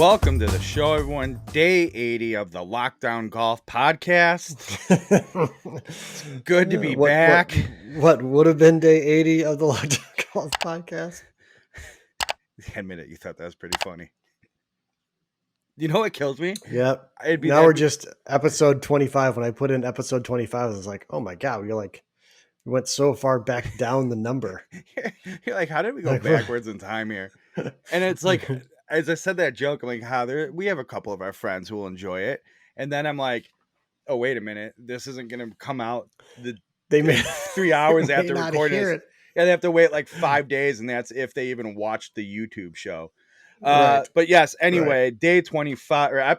Welcome to the show, everyone. Day 80 of the Lockdown Golf Podcast. It's good to be back. What would have been day 80 of the Lockdown Golf Podcast? Admit it, you thought that was pretty funny. You know what kills me? Yep. Now we're just episode 25. When I put in episode 25, I was like, oh my God, we went so far back down the number. You're like, how did we go backwards in time here? And it's like, as I said that joke, I'm like, we have a couple of our friends who will enjoy it. And then I'm like, oh, wait a minute. This isn't going to come out they may 3 hours after recording it. Yeah, they have to wait like 5 days, and that's if they even watch the YouTube show. Right. But yes, anyway, right. Day 25,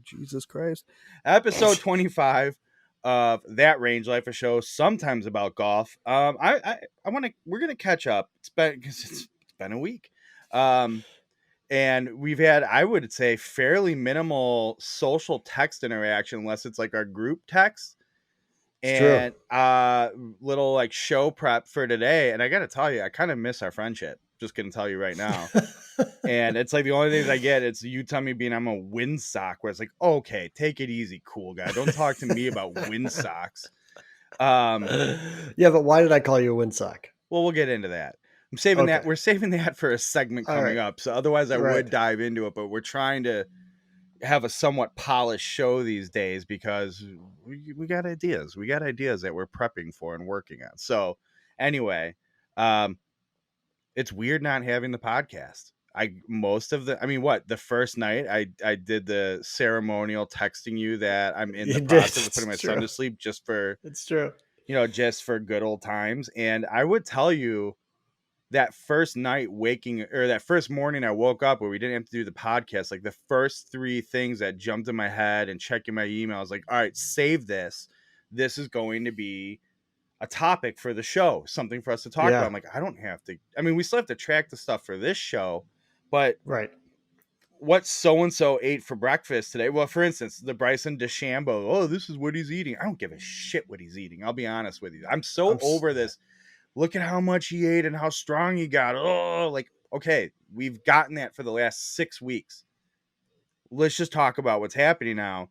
Jesus Christ. Episode 25 of That Range Life, a show sometimes about golf. We're going to catch up. It's been a week. And we've had, I would say, fairly minimal social text interaction, unless it's like our group text. And little like show prep for today. And I got to tell you, I kind of miss our friendship. Just going to tell you right now. And it's like the only things I get, it's you tell me being I'm a windsock, where it's like, okay, take it easy, cool guy. Don't talk to me about windsocks. Yeah, but why did I call you a windsock? Well, we'll get into that. I'm saving that. We're saving that for a segment coming up. So otherwise I would dive into it, but we're trying to have a somewhat polished show these days because we got ideas. We got ideas that we're prepping for and working on. So anyway, it's weird not having the podcast. The first night I did the ceremonial texting you that I'm in the process of putting my son to sleep just for, it's true, just for good old times. And I would tell you that first night that first morning I woke up where we didn't have to do the podcast, like the first 3 things that jumped in my head and checking my email, I was like, all right, save this. This is going to be a topic for the show, something for us to talk about. I'm like, I don't have to. I mean, we still have to track the stuff for this show, but what so-and-so ate for breakfast today? Well, for instance, the Bryson DeChambeau, oh, this is what he's eating. I don't give a shit what he's eating. I'll be honest with you. I'm over this. Look at how much he ate and how strong he got. Oh, like, okay, we've gotten that for the last 6 weeks. Let's just talk about what's happening now.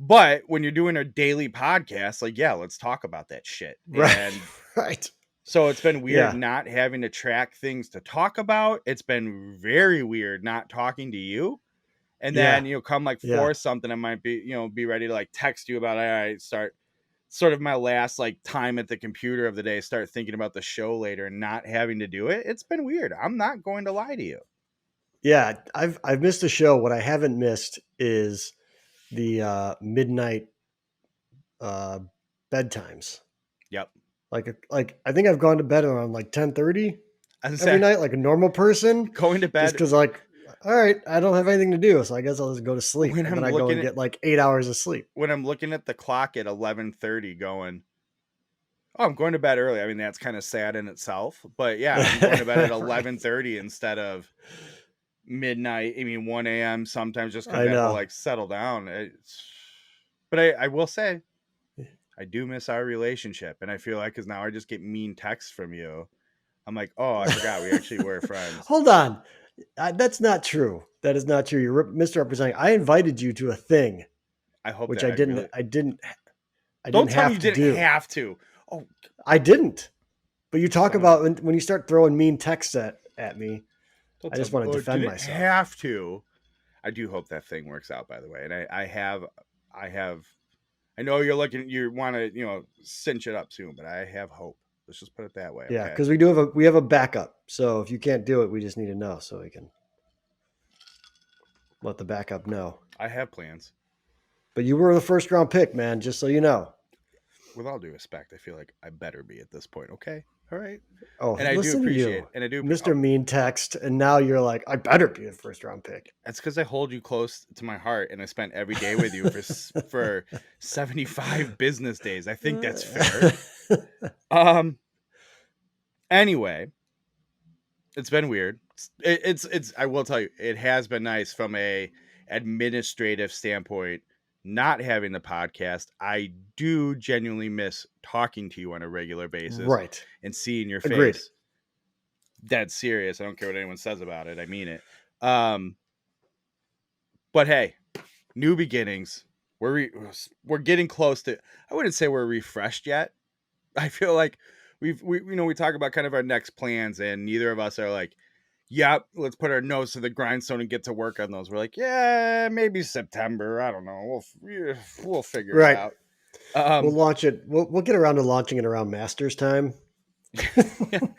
But when you're doing a daily podcast, like, yeah, let's talk about that shit. Right. So it's been weird not having to track things to talk about. It's been very weird not talking to you. And then, come like for something, I might be ready to like text you about, all right, start sort of my last like time at the computer of the day, start thinking about the show later and not having to do it. It's been weird. I'm not going to lie to you. Yeah, I've missed a show. What I haven't missed is the midnight bedtimes. Yep. Like I think I've gone to bed around like 10:30 every night, like a normal person. Going to bed just because, like, all right, I don't have anything to do, so I guess I'll just go to sleep. And then I go and get like 8 hours of sleep. When I'm looking at the clock at 11:30, going, oh, I'm going to bed early. I mean, that's kind of sad in itself, but yeah, I'm going to bed at 11:30 instead of midnight. I mean, 1 a.m. sometimes, just because I have to like settle down. But I will say, I do miss our relationship, and I feel like because now I just get mean texts from you. I'm like, oh, I forgot we actually were friends. Hold on. That's not true. That is not true. You're misrepresenting. I invited you to a thing. I hope which that I didn't. Really... I didn't. Don't tell me you didn't have to. Oh, I didn't. But you talk about when you start throwing mean texts at me. I just want to defend myself. Have to. I do hope that thing works out. By the way, and I know you're looking. You want to cinch it up soon, but I have hope. Let's just put it that way. Yeah, because we have a backup. So if you can't do it, we just need to know so we can let the backup know. I have plans. But you were the first round pick, man, just so you know. With all due respect, I feel like I better be at this point. Okay. All right. Oh, and I do appreciate it. And I do, Mr. Mean Text, and now you're like, I better be a first round pick. That's because I hold you close to my heart, and I spent every day with you for 75 business days. I think that's fair. Anyway, it's been weird. It's. I will tell you, it has been nice from a administrative standpoint. Not having the podcast, I do genuinely miss talking to you on a regular basis, right? And seeing your face. Agreed. Dead serious. I don't care what anyone says about it. I mean it. But hey, new beginnings. We're getting close to. I wouldn't say we're refreshed yet. I feel like we talk about kind of our next plans, and neither of us are like, yep, let's put our nose to the grindstone and get to work on those. We're like, yeah, maybe September. I don't know. We'll figure it Right. out. We'll launch it. We'll get around to launching it around Masters time. And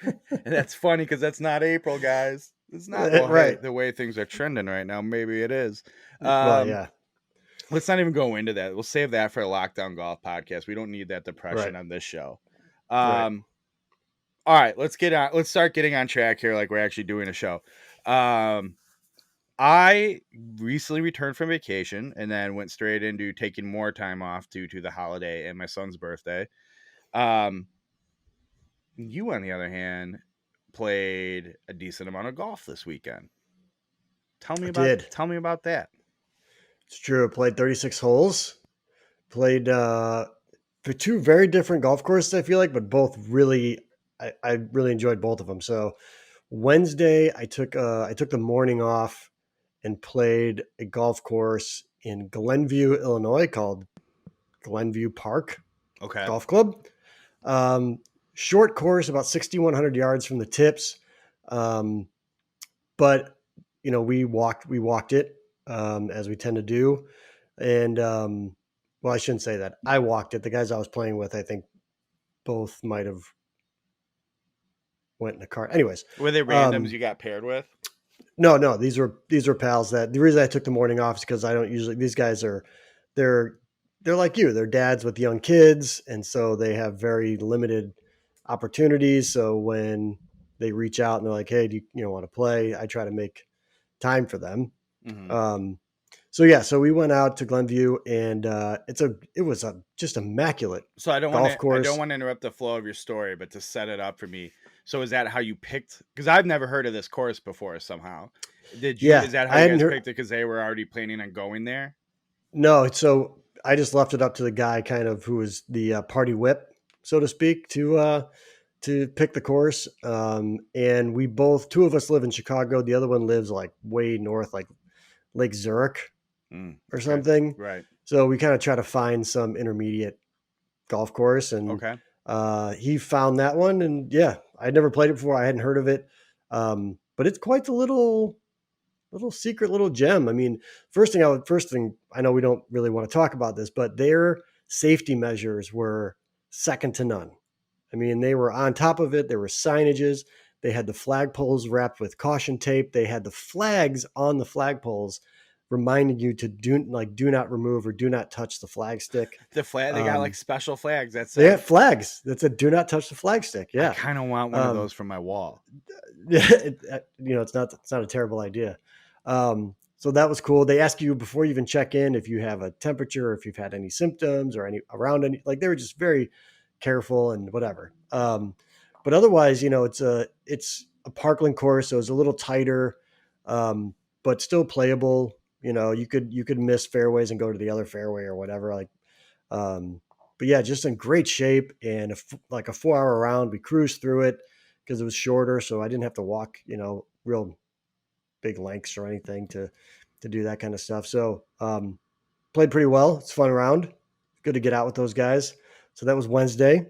that's funny because that's not April, guys. It's not. Well, hey, Right. the way things are trending right now, maybe it is. Well, yeah. Let's not even go into that. We'll save that for a lockdown golf podcast. We don't need that Right. depression on this show. Right. All right, let's start getting on track here, like we're actually doing a show. I recently returned from vacation and then went straight into taking more time off due to the holiday and my son's birthday. You, on the other hand, played a decent amount of golf this weekend. Tell me I about did. that. It's true. I played 36 holes. Played for two very different golf courses, I feel like, but both really, I really enjoyed both of them. So Wednesday, I took the morning off and played a golf course in Glenview, Illinois, called Glenview Park Okay. Golf Club. Short course, about 6,100 yards from the tips, but we walked it as we tend to do, and well, I shouldn't say that. I walked it. The guys I was playing with, I think, both might have went in the car. Anyways, Were they randoms you got paired with? no, these were pals. That the reason I took the morning off is because I don't usually. These guys they're like you. They're dads with young kids, and so they have very limited opportunities. So when they reach out and they're like, "Hey, do you want to play?" I try to make time for them. Mm-hmm. So we went out to Glenview, and it was just immaculate. So I don't golf course. want to interrupt the flow of your story, but to set it up for me. So is that how you picked? Because I've never heard of this course before. Somehow, did you? Yeah, Is that how I you hadn't guys heard. picked it? Because they were already planning on going there. No, so I just left it up to the guy, kind of, who was the party whip, so to speak, to pick the course. And we both, two of us live in Chicago. The other one lives like way north, like Lake Zurich or something. Right. So we kind of try to find some intermediate golf course, and he found that one. And yeah, I'd never played it before. I hadn't heard of it. But it's quite the little secret little gem. I mean, first thing I know we don't really want to talk about this, but their safety measures were second to none. I mean, they were on top of it. There were signages. They had the flagpoles wrapped with caution tape. They had the flags on the flagpoles reminding you to do not remove or do not touch the flag stick. The flag, they got like special flags. They had flags that said "Do not touch the flag stick." Yeah, I kind of want one of those for my wall. It's not a terrible idea. So that was cool. They ask you before you even check in if you have a temperature, or if you've had any symptoms or any, like, they were just very careful and whatever. But otherwise, it's a parkland course, so it's a little tighter, but still playable. You could miss fairways and go to the other fairway or whatever. Like, but yeah, just in great shape, and like a 4-hour round. We cruised through it because it was shorter, so I didn't have to walk, real big lengths or anything to do that kind of stuff. So played pretty well. It's a fun round. Good to get out with those guys. So that was Wednesday.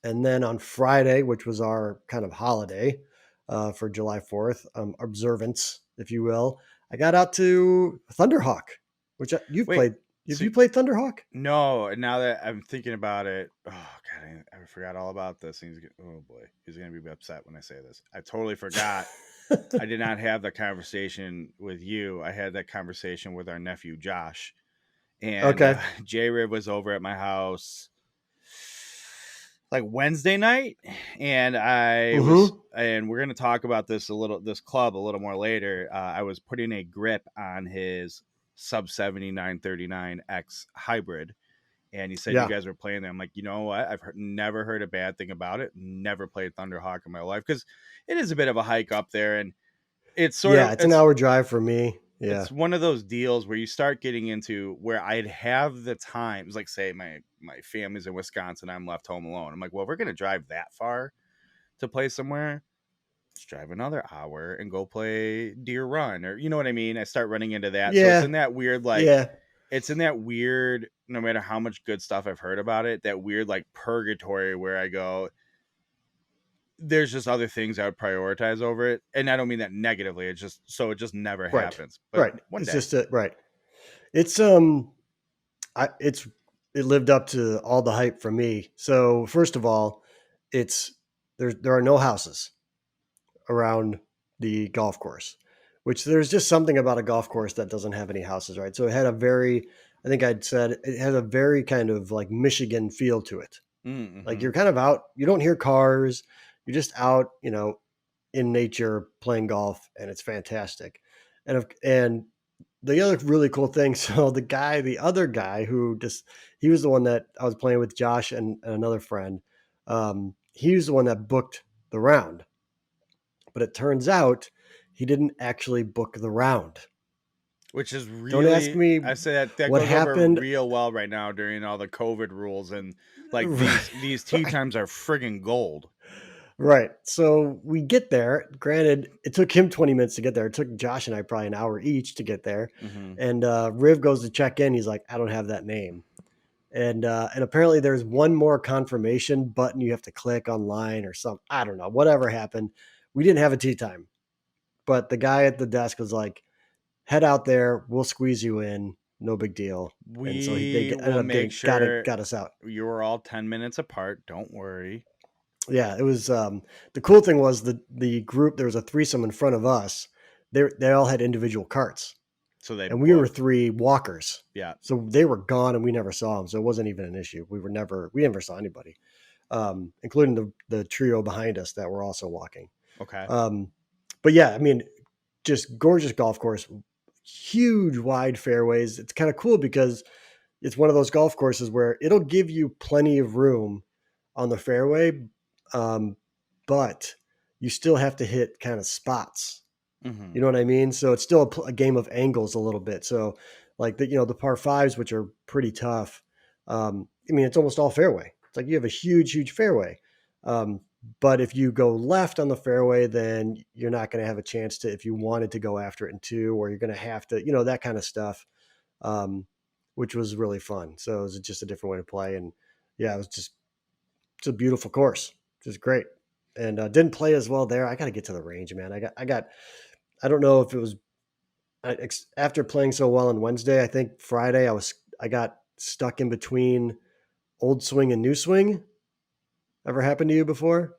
And then on Friday, which was our kind of holiday for July 4th, observance, if you will, I got out to Thunderhawk, which you've played. Have you played Thunderhawk? No. Now that I'm thinking about it, oh God, I forgot all about this. Oh boy, he's going to be upset when I say this. I totally forgot. I did not have that conversation with you. I had that conversation with our nephew, Josh. And J-Rib was over at my house like Wednesday night. And and we're going to talk about this club a little more later. I was putting a grip on his sub 7939X hybrid. And he said, you guys were playing there. I'm like, you know what? I've never heard a bad thing about it. Never played Thunderhawk in my life, because it is a bit of a hike up there. And it's it's an hour drive for me. Yeah. It's one of those deals where you start getting into where I'd have the times, like, say my family's in Wisconsin, I'm left home alone. I'm like, well, if we're going to drive that far to play somewhere, let's drive another hour and go play Deer Run, or you know what I mean? I start running into that. So it's Yeah. in that weird, like, Yeah. it's in that weird, no matter how much good stuff I've heard about it, that weird like purgatory where I go, there's just other things I would prioritize over it. And I don't mean that negatively. It's just so it just never Right. happens. But Right. one It's day. just right. It's it's it lived up to all the hype from me. So first of all, it's there are no houses around the golf course, which there's just something about a golf course that doesn't have any houses, right? So it had a very, I think I'd said it had a very kind of like Michigan feel to it. Like Mm-hmm. you're kind of out, you don't hear cars, you're just out, in nature playing golf, and it's fantastic. And the other really cool thing, so the other guy who just, he was the one that I was playing with, Josh and another friend. He was the one that booked the round, but it turns out he didn't actually book the round. Which is Don't ask really, me I say that what goes over happened. real well right now during all the COVID rules, and like Right, these tee right, times are friggin' gold. right. So we get there. Granted, it took him 20 minutes to get there. It took Josh and I probably an hour each to get there. Mm-hmm. And Riv goes to check in. He's like, I don't have that name. And apparently there's one more confirmation button you have to click online or something. I don't know. Whatever happened. We didn't have a tea time, but the guy at the desk was like, head out there. We'll squeeze you in. No big deal. And so they We ended will up make getting sure got us out. you are all 10 minutes apart. Don't worry. Yeah, it was the cool thing was the group, there was a threesome in front of us. They all had individual carts, So they and we were booked. three walkers. Yeah. So they were gone and we never saw them. So it wasn't even an issue. We never saw anybody. Including the trio behind us that were also walking. Okay. Um, but yeah, I mean, just gorgeous golf course, huge wide fairways. It's kind of cool because it's one of those golf courses where it'll give you plenty of room on the fairway, um, but you still have to hit kind of spots. Mm-hmm. You know what I mean? So it's still a game of angles a little bit. So like the par fives, which are pretty tough. I mean, it's almost all fairway. It's like you have a huge fairway. Um, but if you go left on the fairway, then you're not going to have a chance to, if you wanted to go after it in two, or you're going to have to, that kind of stuff, um, which was really fun. So it was just a different way to play. And yeah, it's a beautiful course. Just great. And didn't play as well there. I got to get to the range, man. I don't know if it was after playing so well on Wednesday. I think Friday I got stuck in between old swing and new swing. Ever happened to you before?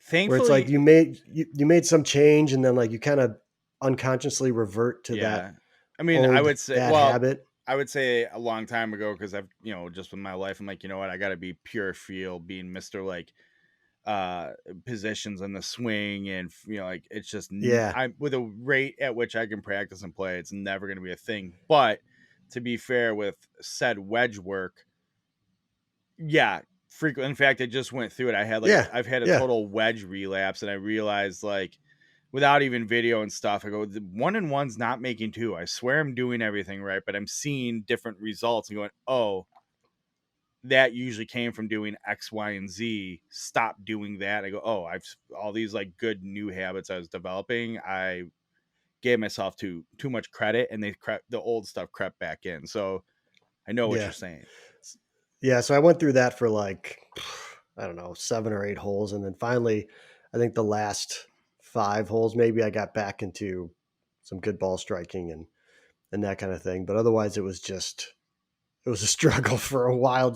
Where it's like Thankfully, you made some change and then like you kind of unconsciously revert to that yeah. I mean, I old would say, bad well, habit. I would say a long time ago, because I've, just with my life, I'm like, you know what, I got to be pure feel, being Mr. like positions in the swing, and like it's just Yeah. I'm with a rate at which I can practice and play, it's never going to be a thing. But to be fair, with said wedge work, yeah, frequent. In fact, I just went through it. Yeah. I've had a Yeah. total wedge relapse, and I realized, like, without even video and stuff, I go, the 1-and-1's not making two. I swear I'm doing everything right, but I'm seeing different results and going, oh, that usually came from doing X, Y, and Z. Stop doing that. I go, oh, I've all these like good new habits I was developing. I gave myself too much credit, and the old stuff crept back in. So I know what Yeah. you're saying. Yeah. So I went through that for like, I don't know, 7 or 8 holes. And then finally, I think the last 5 holes, maybe I got back into some good ball striking and that kind of thing. But otherwise it was a struggle for a while.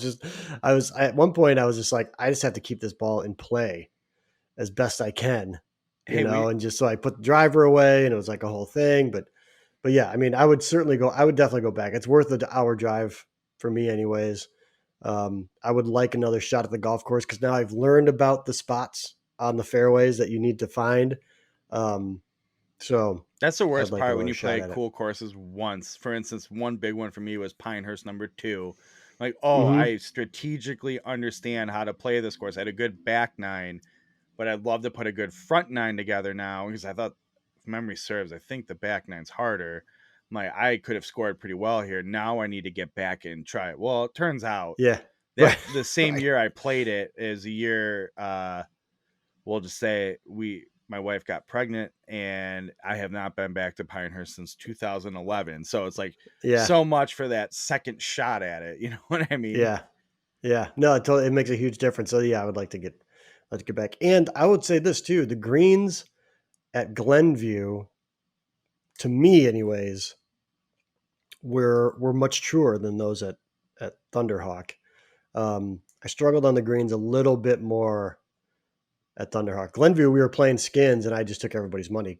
At one point I was just like, I just have to keep this ball in play as best I can, Hey, we and just so I put the driver away, and it was like a whole thing. But yeah, I mean, I would definitely go back. It's worth the hour drive for me anyways. I would like another shot at the golf course because now I've learned about the spots on the fairways that you need to find. Um, so That's the I'd worst like part when another you shot play at it. cool courses once. For instance, one big one for me was Pinehurst number 2. Like, oh, Mm-hmm. I strategically understand how to play this course. I had a good back nine, but I'd love to put a good front nine together now, because I thought, if memory serves, I think the back nine's harder. I'm like, I could have scored pretty well here. Now I need to get back and try it. Well, it turns out Yeah. that Right. the same Right. year I played it is a year, we'll just say my wife got pregnant, and I have not been back to Pinehurst since 2011. So it's like Yeah. so much for that second shot at it. You know what I mean? Yeah. Yeah. No, it makes a huge difference. So yeah, I would like to get back. And I would say this too, the greens at Glenview, to me anyways, were much truer than those at Thunderhawk. I struggled on the greens a little bit more at Thunderhawk. Glenview, we were playing skins, and I just took everybody's money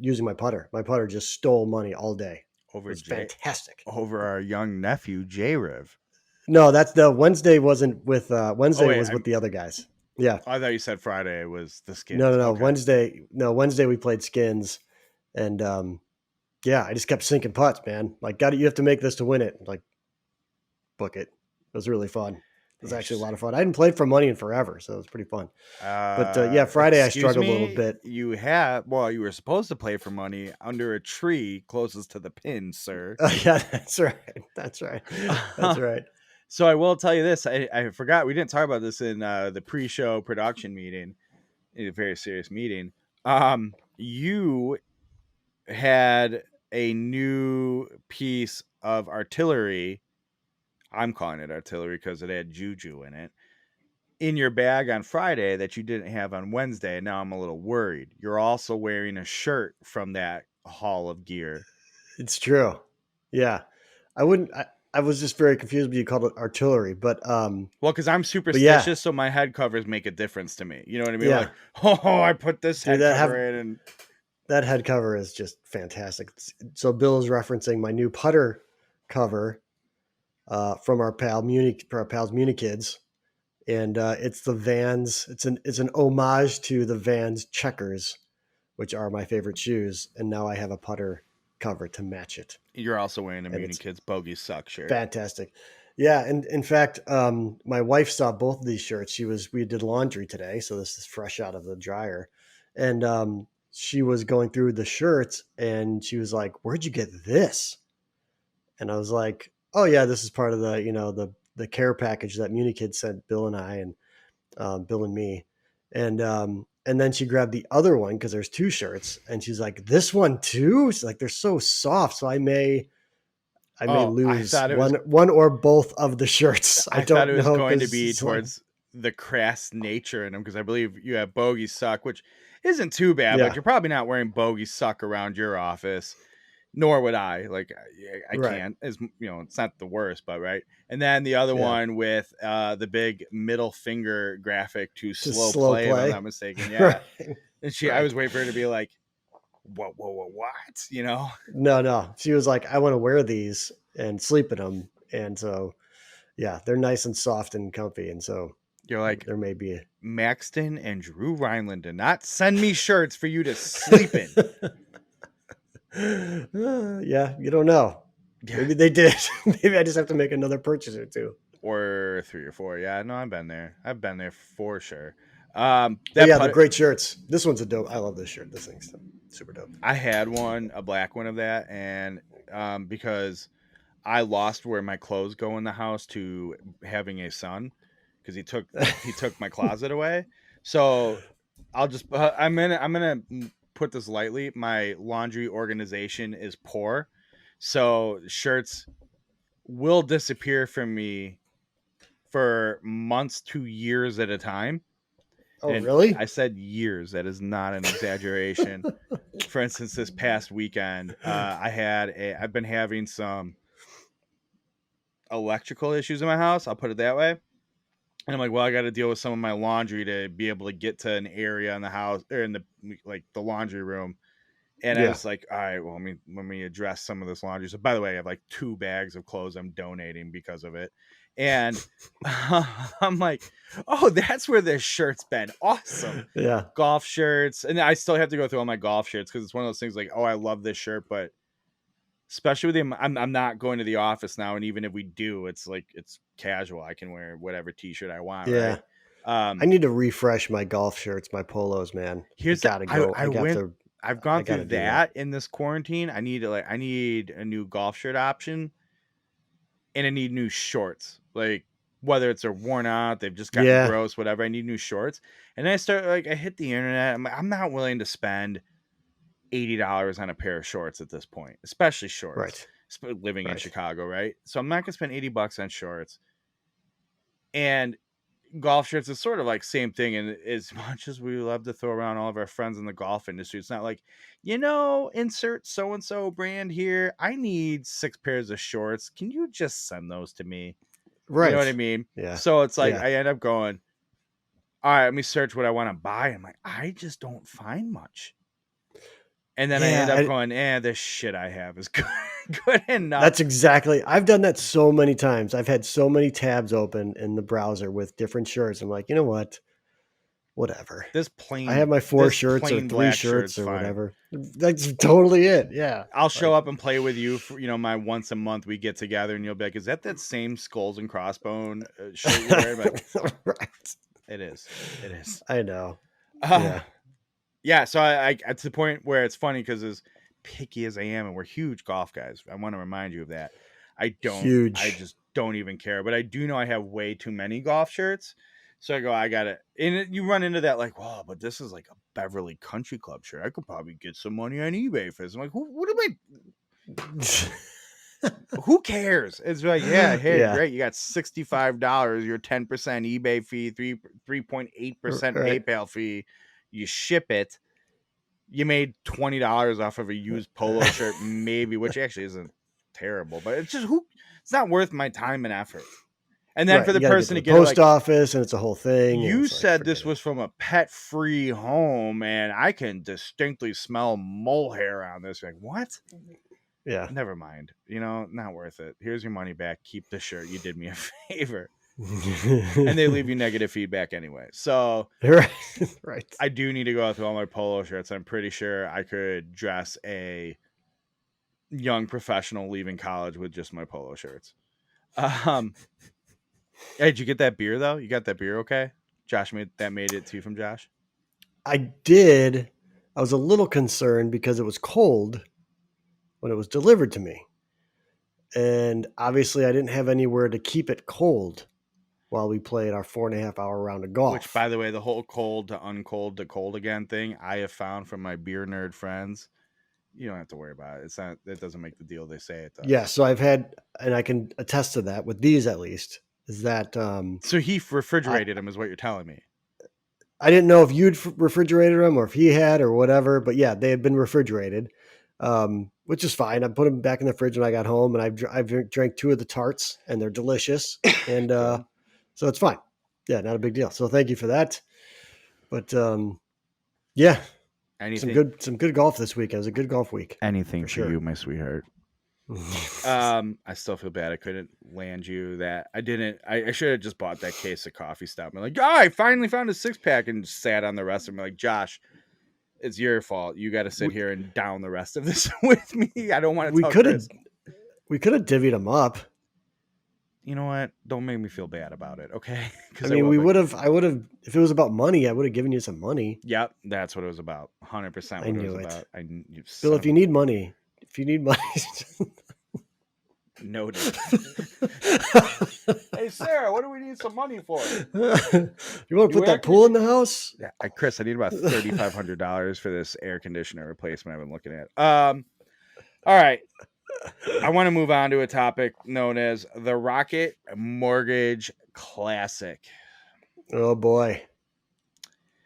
using my putter. My putter just stole money all day. It Over was J fantastic. over our young nephew J Riv. No, that's the Wednesday wasn't with Oh Wednesday wait, was with the other guys. Yeah. I thought you said Friday was the No, skins. no, no. Okay. Wednesday we played skins, and yeah, I just kept sinking putts, man. Like, you have to make this to win it. Like, book it. It was really fun. It was actually a lot of fun. I hadn't played for money in forever, so it was pretty fun. But yeah, Friday I Excuse struggled a little me. bit. You were supposed to play for money under a tree closest to the pin, sir. Yeah, that's right. That's right. That's right. So I will tell you this. I forgot we didn't talk about this in the pre-show production meeting, a very serious meeting. You had a new piece of artillery. I'm calling it artillery because it had juju in your bag on Friday that you didn't have on Wednesday. Now I'm a little worried. You're also wearing a shirt from that haul of gear. It's true. Yeah. I wouldn't I was just very confused when you called it artillery, Well, because I'm but yeah. superstitious, so my head covers make a difference to me. You know what I mean? Yeah. Like, oh, I put this Dude, head cover in, and that head cover is just fantastic. So Bill is referencing my new putter cover from our pals Muni kids, and it's the Vans. It's an homage to the Vans Checkers, which are my favorite shoes. And now I have a putter cover to match it. you're also wearing a And Muni it's Kids Bogey Suck shirt. fantastic. Yeah, and in fact, my wife saw both of these shirts. We did laundry today, so this is fresh out of the dryer, and she was going through the shirts, and she was like, "Where'd you get this?" And I was like, "Oh yeah, this is part of the care package that Muni Kids sent Bill and I, and Bill and me." And then she grabbed the other one because there's two shirts, and she's like, "This one too?" She's like, "They're so soft, so I may Oh, I lose thought it was. one or both of the shirts. I I thought don't it was know going to because be towards the crass nature in them because I believe you have Bogey Suck, which isn't too bad, but yeah, you're probably not wearing Bogey Suck around your office. Nor would I. Like, I right, can't. As you know, it's not the worst, but right. And then the other yeah, one with the big middle finger graphic to just slow slow play, if I'm play. not mistaken. Yeah. Right, And I right. was waiting for her to be like, what? You know, No, no. She was like, I want to wear these and sleep in them, and so yeah, they're nice and soft and comfy, and so you're like there may be Maxton and Drew Rhineland did not send me shirts for you to sleep in. yeah, you don't know. Yeah. Maybe they did. Maybe I just have to make another purchase or two. Or 3 or 4. Yeah, no, I've been there. I've been there for sure. But That yeah, they're putt, great shirts. This one's a dope. I love this shirt. This thing's super dope. I had one, a black one of that, and because I lost where my clothes go in the house to having a son, because he took my closet away. So I'll just I'm gonna put this lightly. My laundry organization is poor, so shirts will disappear from me for months to years at a time. Oh, And really? I said years. That is not an exaggeration. For instance, this past weekend, I've been having some electrical issues in my house. I'll put it that way. And I'm like, well, I got to deal with some of my laundry to be able to get to an area in the house or in the laundry room. And I Yeah. was like, all right, well, let me address some of this laundry. So by the way, I have like 2 bags of clothes I'm donating because of it. And I'm like, oh, that's where this shirt's been. Awesome. Yeah. Golf shirts. And I still have to go through all my golf shirts because it's one of those things like, oh, I love this shirt, but especially with him, I'm not going to the office now. And even if we do, it's like it's casual. I can wear whatever t-shirt I want, Yeah. right? I need to refresh my golf shirts, my polos, man. I Here's the, gotta go. I went I've I gone through gotta do that. that in this quarantine. I need a new golf shirt option, and I need new shorts. Like whether it's they're worn out, they've just gotten Yeah. gross, whatever. I need new shorts. And then I hit the internet. I'm like, I'm not willing to spend $80 on a pair of shorts at this point, especially shorts. Right. Living in Right. Chicago, right? So I'm not gonna spend $80 on shorts. And golf shirts is sort of like same thing. And as much as we love to throw around all of our friends in the golf industry, it's not like, insert so and so brand here. I need 6 pairs of shorts. Can you just send those to me? You know what I Right. mean? Yeah. So it's like Yeah. I end up going, all right, let me search what I want to buy. I'm like, I just don't find much. And then I end up Yeah. going, this shit I have is good enough. That's exactly. I've done that so many times. I've had so many tabs open in the browser with different shirts. I'm like, you know what? Whatever. This I have my 4 this shirts or plain 3 black shirts shirt's or fine. whatever. That's totally it. Yeah. I'll show up and play with you for, my once a month we get together and you'll be like, is that same Skulls and Crossbone shirt you're wearing? Like, right. It is. I know. Yeah. Yeah. So I to the point where it's funny because as picky as I am, and we're huge golf guys, I want to remind you of that. I just don't even care, but I do know I have way too many golf shirts. So I go, I got it. And you run into that like, wow, but this is like a Beverly Country Club shirt. I could probably get some money on eBay for this. I'm like, who cares? It's like, hey, great. You got $65, your 10% eBay fee, 3.8% PayPal fee. You ship it. You made $20 off of a used polo shirt, maybe, which actually isn't terrible, but it's just it's not worth my time and effort. And then for the person to get the post office, and it's a whole thing. You said this was from a pet-free home, and I can distinctly smell mohair on this. Like, what? Yeah. Never mind. Not worth it. Here's your money back. Keep the shirt. You did me a favor. And they leave you negative feedback anyway. So right. I do need to go through all my polo shirts. I'm pretty sure I could dress a young professional leaving college with just my polo shirts. Hey, did you get that beer though? You got that beer okay? Josh made it to you from Josh? I did. I was a little concerned because it was cold when it was delivered to me. And obviously I didn't have anywhere to keep it cold while we played our 4.5 hour round of golf. Which, by the way, the whole cold to uncold to cold again thing I have found from my beer nerd friends. You don't have to worry about it. It doesn't make the deal they say it does. Yeah, so I've had, and I can attest to that with these at least, is that so he refrigerated them is what you're telling me. I didn't know if you'd refrigerated them or if he had or whatever, but yeah, they had been refrigerated, which is fine. I put them back in the fridge when I got home, and I've drank 2 of the tarts, and they're delicious, and so it's fine. Yeah, not a big deal. So thank you for that. But yeah, some good golf this week. It was a good golf week. Anything for you, my sweetheart. I still feel bad I couldn't land you that. I should have just bought that case of coffee stuff. I'm like, I finally found a 6-pack and sat on the rest of them. Like, Josh, it's your fault. You got to sit here and down the rest of this with me. I don't want to. We could have divvied them up. You know what? Don't make me feel bad about it, okay? I mean, I would have, if it was about money, I would have given you some money. Yep, that's what it was about. 100% what it was about. Bill, if you need money, Noted. Hey, Sarah, what do we need some money for? You want to put that pool in the house? Yeah, Chris, I need about $3,500 for this air conditioner replacement I've been looking at. All right. I want to move on to a topic known as the Rocket Mortgage Classic. Oh, boy.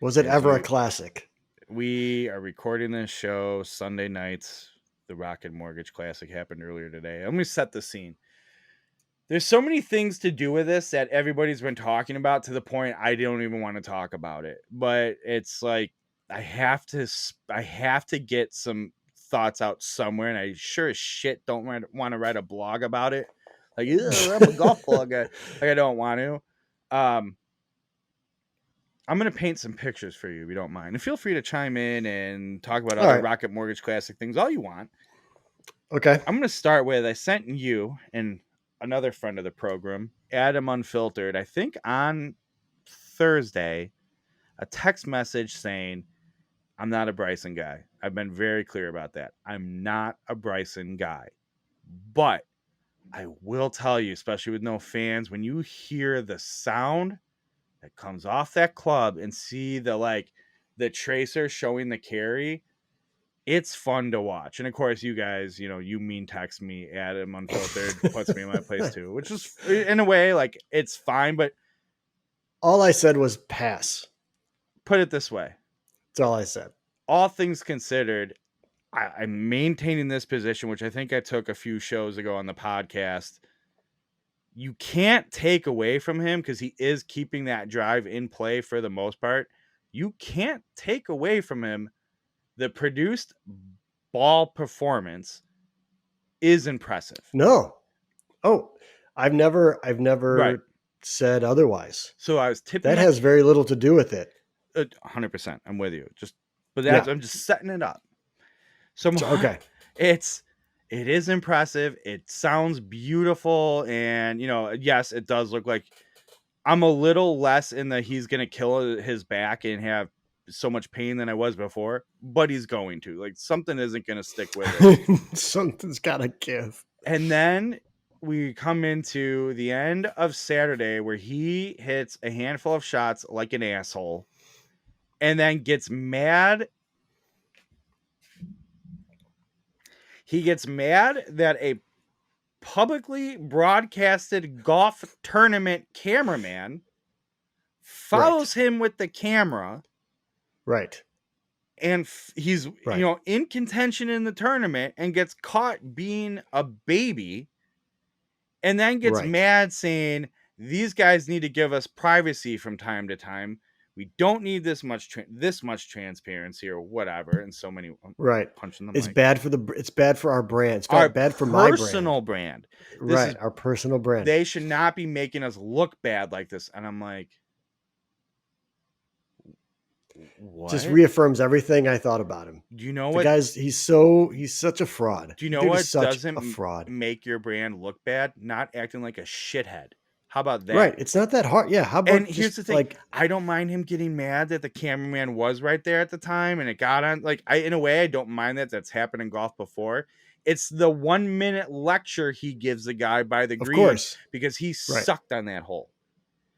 Was it ever a classic? We are recording this show Sunday nights. The Rocket Mortgage Classic happened earlier today. Let me set the scene. There's so many things to do with this that everybody's been talking about to the point I don't even want to talk about it. But it's like I have to get some thoughts out somewhere, and I sure as shit don't want to write a blog about it. Like, I'm a golf blog. I don't want to. I'm going to paint some pictures for you if you don't mind. And feel free to chime in and talk about other Rocket Mortgage Classic things all you want. Okay. I'm going to start with, I sent you and another friend of the program, Adam Unfiltered, I think on Thursday, a text message saying, I'm not a Bryson guy. I've been very clear about that. I'm not a Bryson guy. But I will tell you, especially with no fans, when you hear the sound that comes off that club and see the tracer showing the carry, it's fun to watch. And of course, you guys, you mean text me, Adam Unfiltered puts me in my place too, which is in a way like it's fine. But All I said was pass. put it this way: That's all I said. all things considered, I'm maintaining this position, which I think I took a few shows ago on the podcast. You can't take away from him because he is keeping that drive in play for the most part. You can't take away from him the produced ball performance is impressive. No. Oh, I've never Right. said otherwise. So I was tipping That has very little to do with it. 100%. I'm with you. I'm just setting it up. So Okay. it is impressive. It sounds beautiful, and yes, it does look like I'm a little less in the he's gonna kill his back and have so much pain than I was before, but he's going to. Like, something isn't gonna stick with it. Something's gotta give. And then we come into the end of Saturday where he hits a handful of shots like an asshole and then gets mad. He gets mad that a publicly broadcasted golf tournament cameraman follows him with the camera. Right. And he's, in contention in the tournament and gets caught being a baby. And then gets mad saying, these guys need to give us privacy from time to time. We don't need this much transparency or whatever. And so many punching them. It's bad for our brand. It's bad for my personal brand. Our personal brand. They should not be making us look bad like this. And I'm like, what? Just reaffirms everything I thought about him. Do you know what? Guys, he's such a fraud. Do you know what doesn't make your brand look bad? Not acting like a shithead. How about that? Right. It's not that hard. Yeah. How about? And here's the thing: I don't mind him getting mad that the cameraman was right there at the time and it got on. In a way, I don't mind that. That's happened in golf before. It's the 1 minute lecture he gives the guy by the green because he sucked on that hole.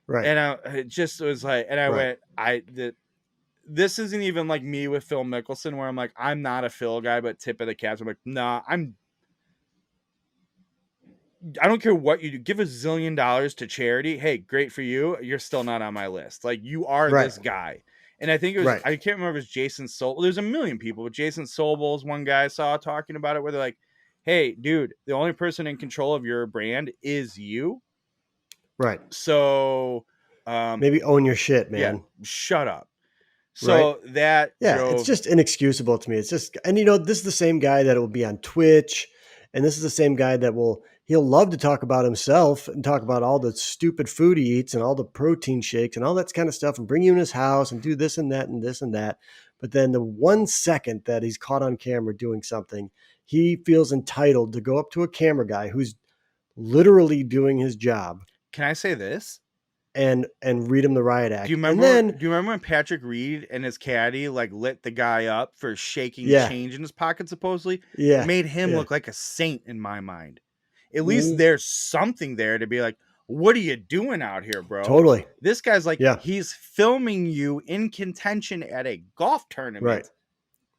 Right. And it just was like, and I went, this isn't even like me with Phil Mickelson, where I'm like, I'm not a Phil guy, but tip of the caps. I'm like, nah, I don't care what you do. Give $1 zillion to charity. Hey, great for you. You're still not on my list. Like, you are this guy. And I think it was, I can't remember if it was Jason Sobel. There's a million people, but Jason Sobel's one guy I saw talking about it where they're like, hey, dude, the only person in control of your brand is you. Right. So maybe own your shit, man. Yeah, shut up. So it's just inexcusable to me. It's just, and this is the same guy that will be on Twitch, and this is the same guy that he'll love to talk about himself and talk about all the stupid food he eats and all the protein shakes and all that kind of stuff and bring you in his house and do this and that and this and that. But then the 1 second that he's caught on camera doing something, he feels entitled to go up to a camera guy who's literally doing his job. Can I say this? And read him the riot act. Do you remember when Patrick Reed and his caddy lit the guy up for shaking change in his pocket supposedly? Yeah. It made him look like a saint in my mind. At least there's something there to be like, what are you doing out here, bro? Totally. This guy's he's filming you in contention at a golf tournament.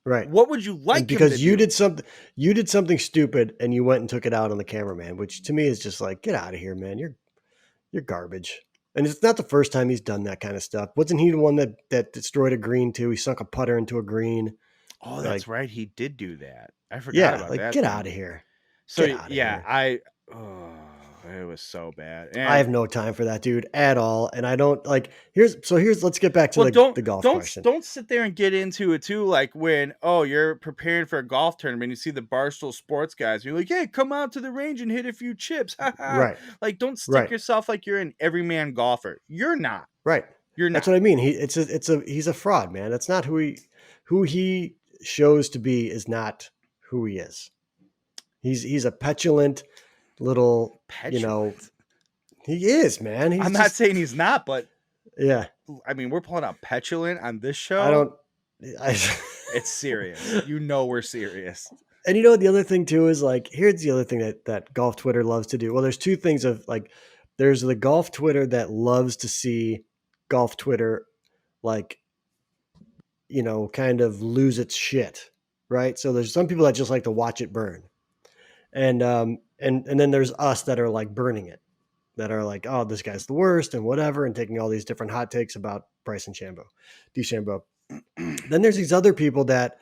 Right. What would you like? Because you did something stupid and you went and took it out on the cameraman, which to me is just like, get out of here, man. You're garbage. And it's not the first time he's done that kind of stuff. Wasn't he the one that destroyed a green too? He sunk a putter into a green. Oh, that's right. He did do that. I forgot about that. Get out of here. So it was so bad. And I have no time for that dude at all. And I don't let's get back to the golf question. Don't sit there and get into it too. Like when, you're preparing for a golf tournament, you see the Barstool Sports guys, you're like, hey, come out to the range and hit a few chips. Right. Like, don't stick yourself like you're an everyman golfer. You're not. Right. You're not. That's what I mean. He's a fraud, man. That's not who he shows to be is not who he is. He's a petulant little, he is, man. I'm not saying he's not, but yeah. I mean, we're pulling out petulant on this show. It's serious. We're serious. And you know, the other thing too is like, here's the other thing that golf Twitter loves to do. Well, there's two things of like, there's the golf Twitter that loves to see golf Twitter like, kind of lose its shit, right? So there's some people that just like to watch it burn, and then there's us that are like burning it, that are like, oh, this guy's the worst and whatever, and taking all these different hot takes about Bryson DeChambeau. Then there's these other people that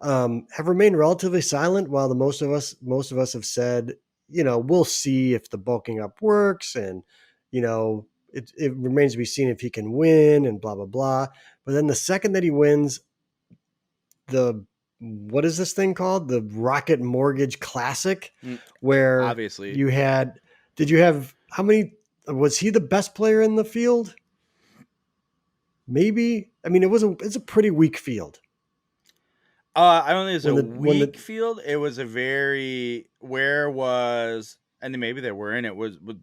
have remained relatively silent, while most of us have said, we'll see if the bulking up works, and it remains to be seen if he can win, and blah blah blah. But then the second that he wins the what is this thing called, the Rocket Mortgage Classic, where Obviously, did you have how many? Was he the best player in the field? Maybe. I mean, it's a pretty weak field. I don't think it's a When weak the field. It was a very where was and maybe they were in it.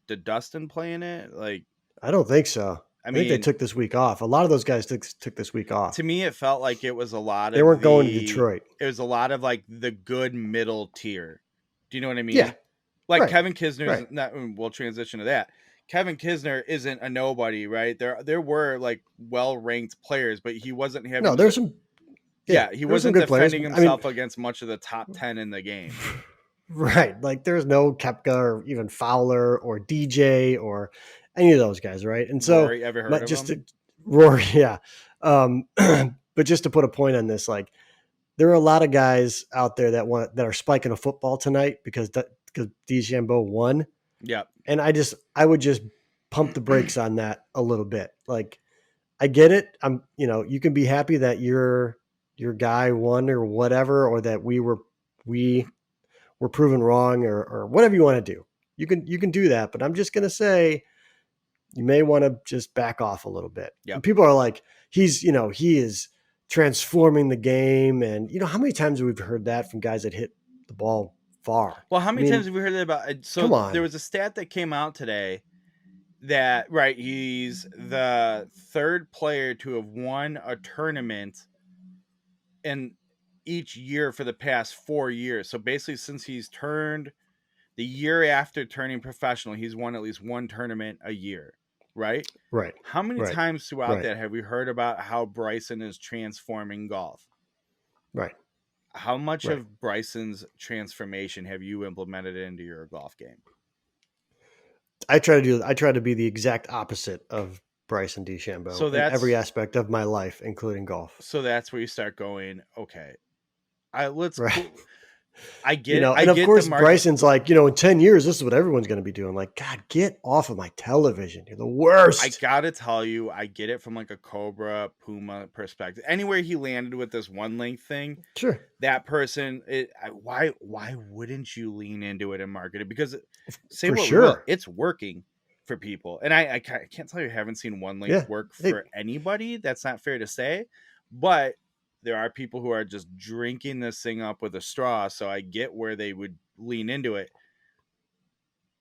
Did Dustin play in it? Like, I don't think so. I I think they mean, took this week off. A lot of those guys took this week off. to me, it felt like it was a lot They of weren't going to Detroit. It was a lot of like the good middle tier. Do you know what I mean? Yeah. Like Right. Kevin Kisner's Right. not. We'll transition to that. Kevin Kisner isn't a nobody, right? There were like well ranked players, but he wasn't having. No, there's some. Yeah, he there were some wasn't good players. defending I mean, himself against much of the top 10 in the game. right. Like there's no Kepka or even Fowler or DJ or any of those guys, right? And so, Rory, ever heard of just him? to Rory, yeah. But just to put a point on this, like there are a lot of guys out there that are spiking a football tonight because DeChambeau won. Yeah. And I would just pump the brakes on that a little bit. Like I get it. You can be happy that your guy won or whatever, or that we were proven wrong, or whatever you want to do. You can do that, but I'm just going to say you may want to just back off a little bit. Yep. And people are like, he is transforming the game. And how many times have we heard that from guys that hit the ball far? Well, how many times have we heard that about? So come on. There was a stat that came out today that, right, he's the third player to have won a tournament in each year for the past 4 years. So basically, since he's turned the year after turning professional, he's won at least one tournament a year, right? Right. How many Right. times throughout Right. that have we heard about how Bryson is transforming golf? Right. How much Right. of Bryson's transformation have you implemented into your golf game? I try to be the exact opposite of Bryson DeChambeau So in that's every aspect of my life, including golf. So that's where you start going, okay. Right. I get and of course Bryson's like, in 10 years, this is what everyone's going to be doing. Like, God, get off of my television. You're the worst. I gotta tell you, I get it from like a Cobra, Puma perspective. Anywhere he landed with this one link thing, Sure. that person, why wouldn't you lean into it and market it? Because say For what sure. we will, it's working for people. And I can't tell you I haven't seen one link work for anybody. That's not fair to say, but there are people who are just drinking this thing up with a straw. So I get where they would lean into it.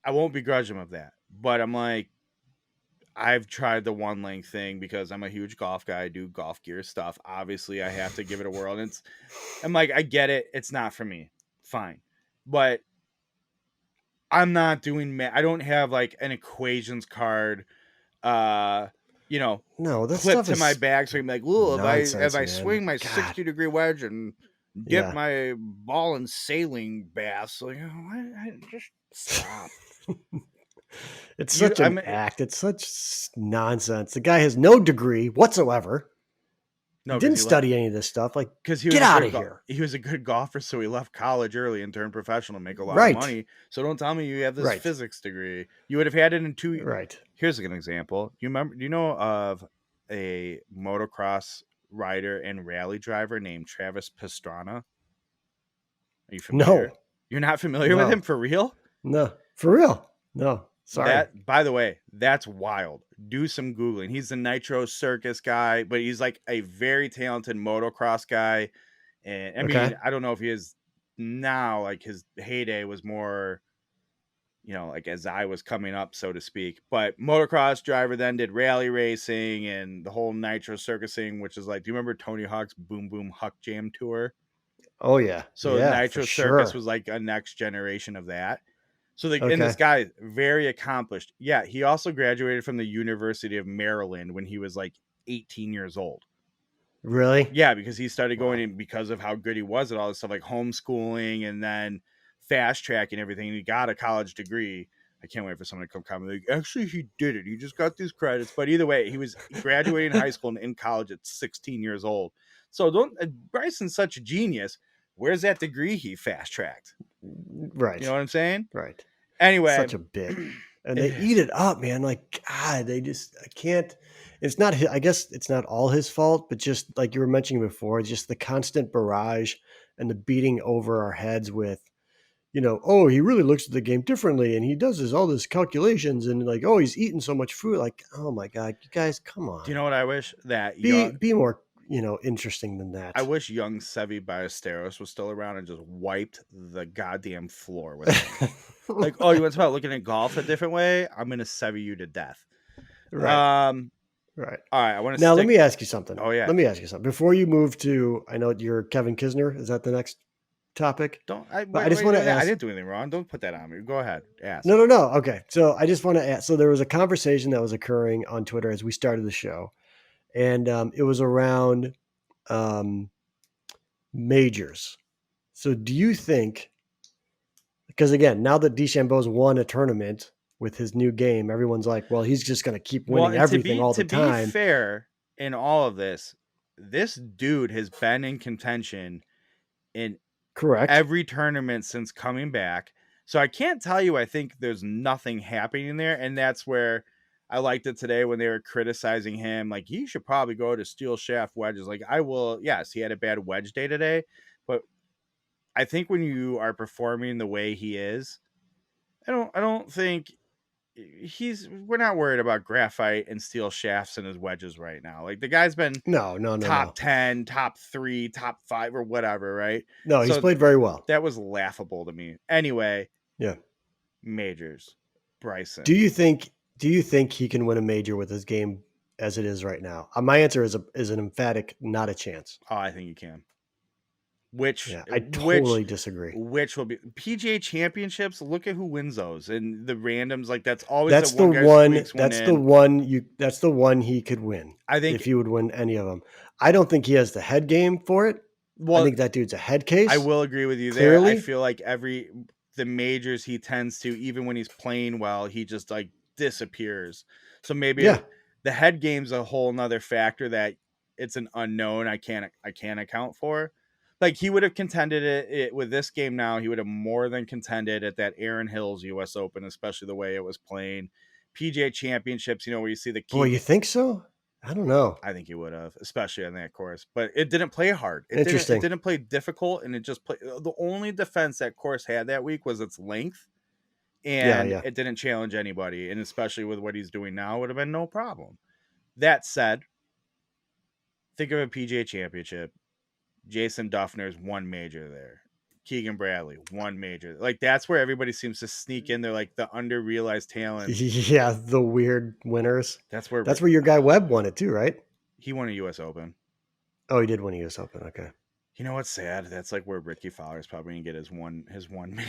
I won't begrudge them of that, but I'm like, I've tried the one link thing because I'm a huge golf guy. I do golf gear stuff. Obviously, I have to give it a whirl. And I'm like, I get it. It's not for me. Fine. But I'm not doing I don't have like an equations card, no, that clipped stuff to is my bag. So I'm like, well, if I man. swing my God. 60-degree wedge and dip Yeah. my ball in sailing bass, like, I just stop. It's such an act. It's such nonsense. The guy has no degree whatsoever. No, he didn't study any of this stuff. Like, because get out of here. He was a good golfer, so he left college early and turned professional, make a lot Right. of money. So don't tell me you have this Right. physics degree. You would have had it in 2 years. Right. Here's an example. Do you know of a motocross rider and rally driver named Travis Pastrana? Are you familiar? No. You're not familiar with him, for real? No, for real. No. Sorry. By the way, that's wild. Do some Googling. He's the Nitro Circus guy, but he's like a very talented motocross guy. And I mean, I don't know if he is now, like his heyday was more, like as I was coming up, so to speak. But motocross driver, then did rally racing and the whole Nitro Circus thing, which is like, do you remember Tony Hawk's Boom Boom Huck Jam tour? Oh yeah. So Yeah, for Nitro Circus sure. was like a next generation of that. So and this Okay. guy, very accomplished. Yeah, he also graduated from the University of Maryland when he was like 18 years old. Really? Yeah, because he started going Wow. in because of how good he was at all this stuff, like homeschooling and then fast tracking everything. And he got a college degree. I can't wait for someone to come comment. Like, actually, he did it. He just got these credits. But either way, he graduating high school and in college at 16 years old. So Bryson's such a genius. Where's that degree he fast tracked? You know Right. what I'm saying? Right. Anyway, Such a bit. And it they eat is. it up, man. Like, God, I can't, it's not, I guess it's not all his fault, but just like you were mentioning before, just the constant barrage and the beating over our heads with, oh, he really looks at the game differently and he does all this calculations and like, oh, he's eating so much food. Like, oh my God, you guys, come Do you on. know what I wish? That Be more, interesting than I that. wish young Sevi Ballesteros was still around and just wiped the goddamn floor with him. Like, oh, you want to talk about looking at golf a different way? I'm gonna Sevi you to death. Right. Um, Right. all right, I want to Now, let stick. me ask you something. Oh yeah, Let me ask you something. Before you move to, I know you're Kevin Kisner. Is that the next topic? don't I But I wait, just wait, want wait, to wait, I ask. didn't do anything wrong. Don't put that on me. Go ahead, ask. No, no, no. Okay. So I just want to ask. So there was a conversation that was occurring on Twitter as we started the show, and it was around um, majors. So do you think, because again, now that DeChambeau's won a tournament with his new game, everyone's like, well, he's just going to keep Well, winning and everything all the to be time. fair in all of this dude has been in contention in Correct. every tournament since coming back. So I can't tell you I think there's nothing happening there. And that's where I liked it today when they were criticizing him. Like, he should probably go to steel shaft wedges. Like, I will, yes, he had a bad wedge day today. But I think when you are performing the way he is, I don't think we're not worried about graphite and steel shafts in his wedges right now. Like, the guy's been No, no, no, top no. 10, top 3, top 5 or whatever, right? No, he's So played very well. that was laughable to me. Anyway, Yeah. majors, Do Bryson. you think do you think he can win a major with his game as it is right now? My answer is an emphatic not a chance. Oh, I think you can. Which Yeah, I which totally disagree. which will be PGA championships? Look at who wins those and the randoms. Like, that's always the That's the one guy one squeaks one that's the in. one you that's the one he could win I if think. he would win any of them. I don't think he has the head game for it. I Well, think that dude's a head I case, will agree with you there. I clearly. feel like the majors he tends to, even when he's playing well, he just like disappears. So maybe Yeah. the head game's a whole nother factor that it's an unknown I can't account for. Like, he would have contended it with this game now. He would have more than contended at that Aaron Hills US Open, especially the way it was playing. PGA Championships, where you see the Boy, you key. think so? I don't know. I think he would have, especially on that course. But it didn't play hard. It didn't. It Interesting. didn't play difficult, and it just played. The only defense that course had that week was its length, Yeah, and yeah. it didn't challenge anybody. And especially with what he's doing now, would have been no problem. That said, think of a PGA Championship. Jason Duffner's one major there. Keegan Bradley, one major. Like, that's where everybody seems to sneak in. They're like the underrealized talents. Yeah, the weird winners. That's where That's where your guy Webb won it too, right? he won a U.S. Open. Oh, he did win a US Open. Okay. You know what's sad? That's like where Ricky Fowler's probably gonna get his one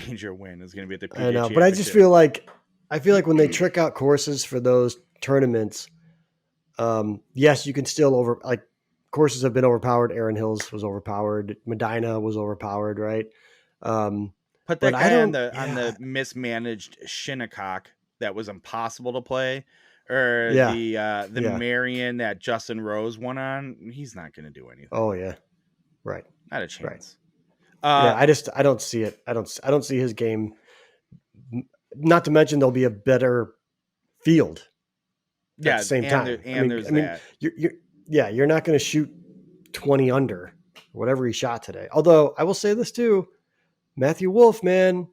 major win is gonna be at the I PGA know, but Championship. I feel like when they trick out courses for those tournaments, yes, you can still courses have been overpowered. Aaron Hills was overpowered. Medina was overpowered, right? Put But that I guy on don't. the Yeah, mismanaged Shinnecock that was impossible to play, or yeah, the yeah. Marion that Justin Rose won on. He's not gonna do Oh anything. yeah, right, Not a right. chance. Yeah, Uh I don't see it. I don't see his game. Not to mention there'll be a better field at the yeah, same time. and there's I mean, that. you're not going to shoot 20 under whatever he shot today. Although I will say this too, Matthew Wolf, man,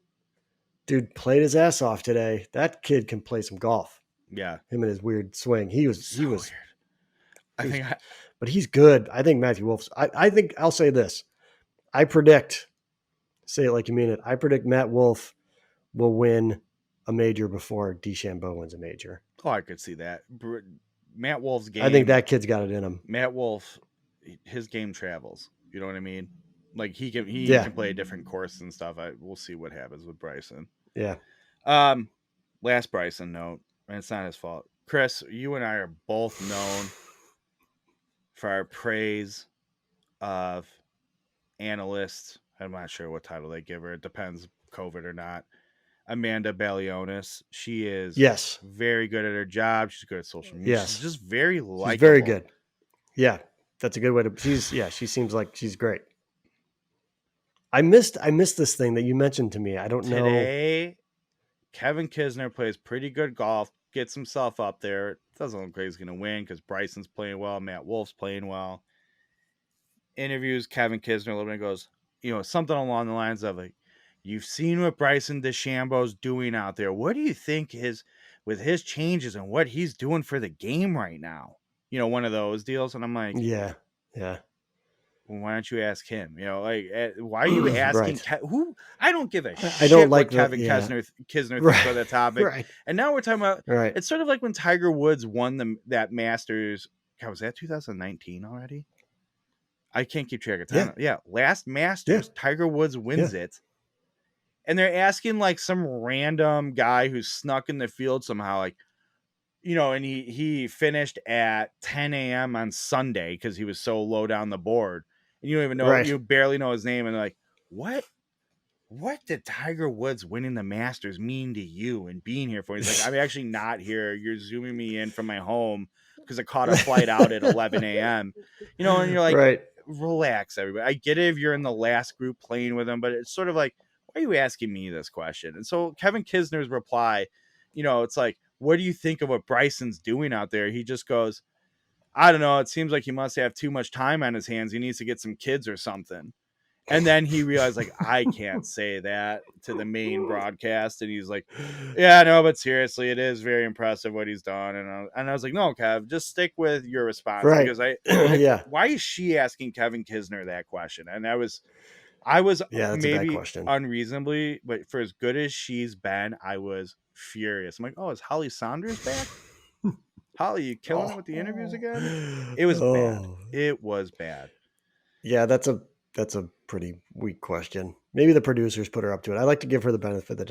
dude played his ass off today. That kid can play some golf. Yeah. Him and his weird swing. He was So he weird. was I he was, think but he's good. I think Matthew Wolf's. I think I'll say this. I predict. Say it like you mean it. I predict Matt Wolf will win a major before DeChambeau wins a major. I could see that. Matt Wolf's I think game. that kid's got it in him. Matt Wolf, his game travels. You know what I mean? Like he can Yeah. play a different course and stuff. We'll see what happens with Bryson. Yeah. Last Bryson note, and it's not his fault. Kris, you and I are both known for our praise of analysts. I'm not sure what title they give her. It depends, COVID or not. Amanda Balionis. She is Yes. very good at her job. She's good at social media. She's Yes. just very She's very likable. good. Yeah. That's a good way to. She seems like she's great. I missed this thing that you mentioned to me. I don't know. Today, Kevin Kisner plays pretty good golf, gets himself up there. Doesn't look like he's going to win because Bryson's playing well, Matt Wolf's playing well. Interviews Kevin Kisner a little bit and goes, something along the lines of like, you've seen what Bryson DeChambeau's doing out there. What do you think with his changes and what he's doing for the game right now? One of those deals. And I'm like, Yeah. well, why don't you ask him? Why are you asking Right. who? I don't give a I don't shit like what Kevin Kisner thinks about that topic. Right. And now we're talking about, Right. it's sort of like when Tiger Woods won that Masters. God, was that 2019 already? I can't keep track of time. Yeah. Last Masters, Tiger Woods wins it. And they're asking like some random guy who snuck in the field somehow, like, and he finished at 10 a.m. on Sunday because he was so low down the board. And you don't even know, you barely know his name. And they're like, what did Tiger Woods winning the Masters mean to you and being here for? He's like, I'm actually not here. You're zooming me in from my home because I caught a flight out at 11 a.m. And you're like, relax, everybody. I get it if you're in the last group playing with him, but it's sort of like, why are you asking me this question? And so Kevin Kisner's reply, it's like, what do you think of what Bryson's doing out there? He just goes, I don't know. It seems like he must have too much time on his hands. He needs to get some kids or something. And then he realized, like, I can't say that to the main broadcast. And he's like, yeah, no, but seriously, it is very impressive what he's done. And I was like, no, Kev, just stick with your response. Right. Because why is she asking Kevin Kisner that question? And I was maybe unreasonably, but for as good as she's been, I was furious. I'm like, oh, is Holly Saunders back? Holly, you killing it with the interviews again? It was bad. It was bad. Yeah, that's a pretty weak question. Maybe the producers put her up to it. I like to give her the benefit of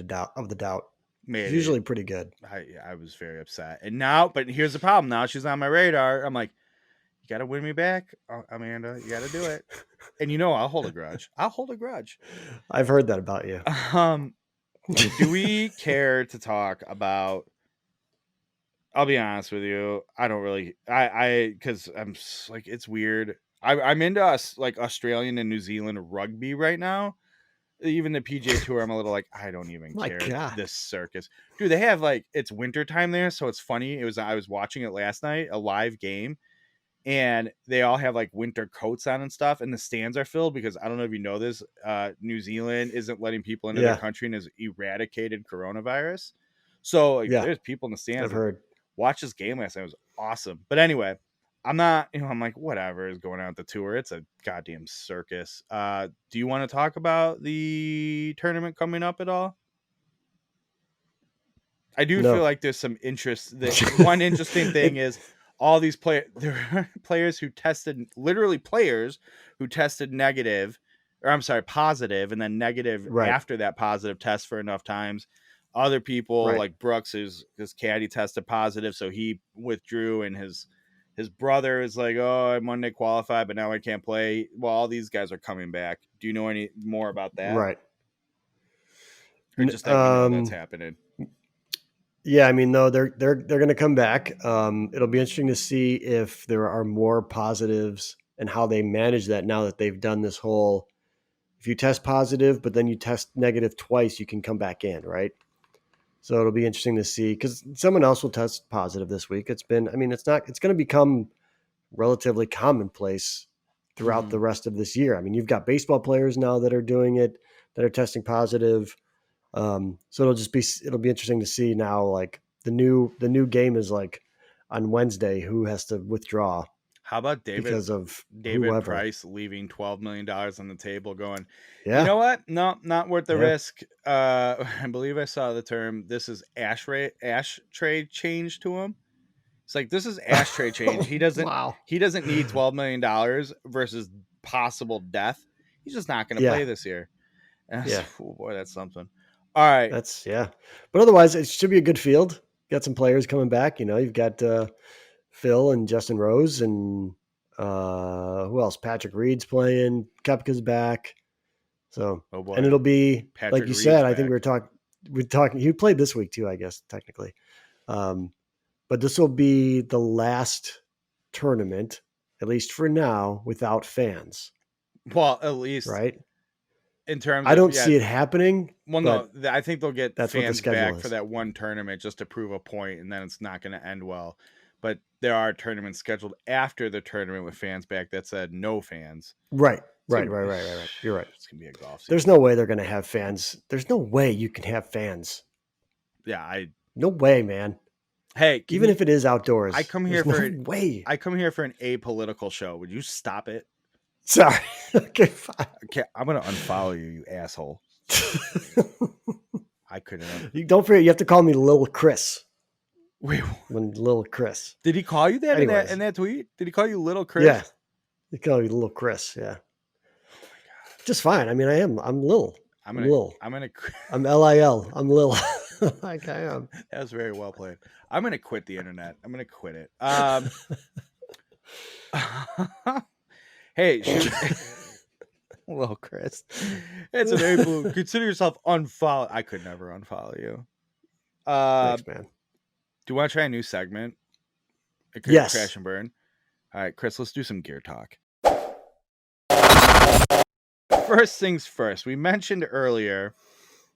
the doubt. Maybe. She's usually pretty good. I was very upset. And now, but here's the problem. Now she's on my radar. I'm like, you got to win me back, Amanda. You got to do it. And I'll hold a grudge. I've heard that about you. Do we care to talk about? I'll be honest with you. I don't really. Because I'm like, it's weird. I'm into like Australian and New Zealand rugby right now. Even the PGA Tour, I'm a little like, I don't even care. God. This circus, dude. They have like, it's winter time there, so it's funny. I was watching it last night, a live game, and they all have like winter coats on and stuff, and the stands are filled because I don't know if you know this. New Zealand isn't letting people into their country and has eradicated coronavirus. So like, there's people in the stands. I've heard. Watch this game last night. It was awesome. But anyway, I'm not, I'm like, whatever is going on at the tour. It's a goddamn circus. Do you want to talk about the tournament coming up at all? I do feel like there's some interest. One interesting thing is all these there are players who tested negative, or I'm sorry, positive, and then negative after that positive test for enough times. Other people like Brooks, his caddy tested positive, so he withdrew, and his brother is like, oh, I Monday qualified, but now I can't play. Well, all these guys are coming back. Do you know any more about that? Right. Or just that that's happening? Yeah, I mean, no, they're going to come back. It'll be interesting to see if there are more positives and how they manage that now that they've done this whole, if you test positive, but then you test negative twice, you can come back in, right? So it'll be interesting to see because someone else will test positive this week. It's going to become relatively commonplace throughout the rest of this year. I mean, you've got baseball players now that are doing it, that are testing positive. So it'll be interesting to see now, like the new game is like on Wednesday, who has to withdraw. How about David Price leaving $12 million on the table going, you know what? No, not worth the risk. I believe I saw the term. This is ashtray change to him. It's like, this is ashtray change. He doesn't need $12 million versus possible death. He's just not going to Yeah. play this year. And I was Yeah. like, oh boy, that's something. All right. Yeah. But otherwise, it should be a good field. Got some players coming back. You've got Phil and Justin Rose and who else? Patrick Reed's playing. Kepka's back. So, Oh and boy. ittle be like Patrick you Reed's said. I think back. we're talking. He played this week too, I guess technically. But this will be the last tournament, at least for now, without fans. Well, at least Right? in terms I of, don't see it happening. Well, But no, I think they'll get that's what the fans schedule back for is. that one tournament just to prove a point, and then it's not going to end well. But there are tournaments scheduled after the tournament with fans back that said no fans. Right. Right. You're right. It's going to be a golf season. There's no way they're going to have fans. There's no way you can have fans. Yeah, no way, man. Hey, even if it is outdoors, I come here no way. I come here for an apolitical show. Would you stop it? Sorry. Okay, fine. Okay, I'm gonna unfollow you, you asshole. I couldn't. You don't forget, you have to call me Lil Kris. Wait, when Lil Kris. Did he call you that in that tweet? Did he call you Little Kris? Yeah, he called you Little Kris. Yeah. Oh my god. Just fine. I mean, I am. I'm Lil. I'm Lil. I'm LIL. I'm Lil. Like I am. That was very well played. I'm gonna quit the internet. I'm gonna quit it. Hey, Little Kris. It's an April. Consider yourself unfollowed. I could never unfollow you. Thanks, man. Do you want to try a new segment? Yes. Crash and burn. All right, Kris, let's do some gear talk. First things first, we mentioned earlier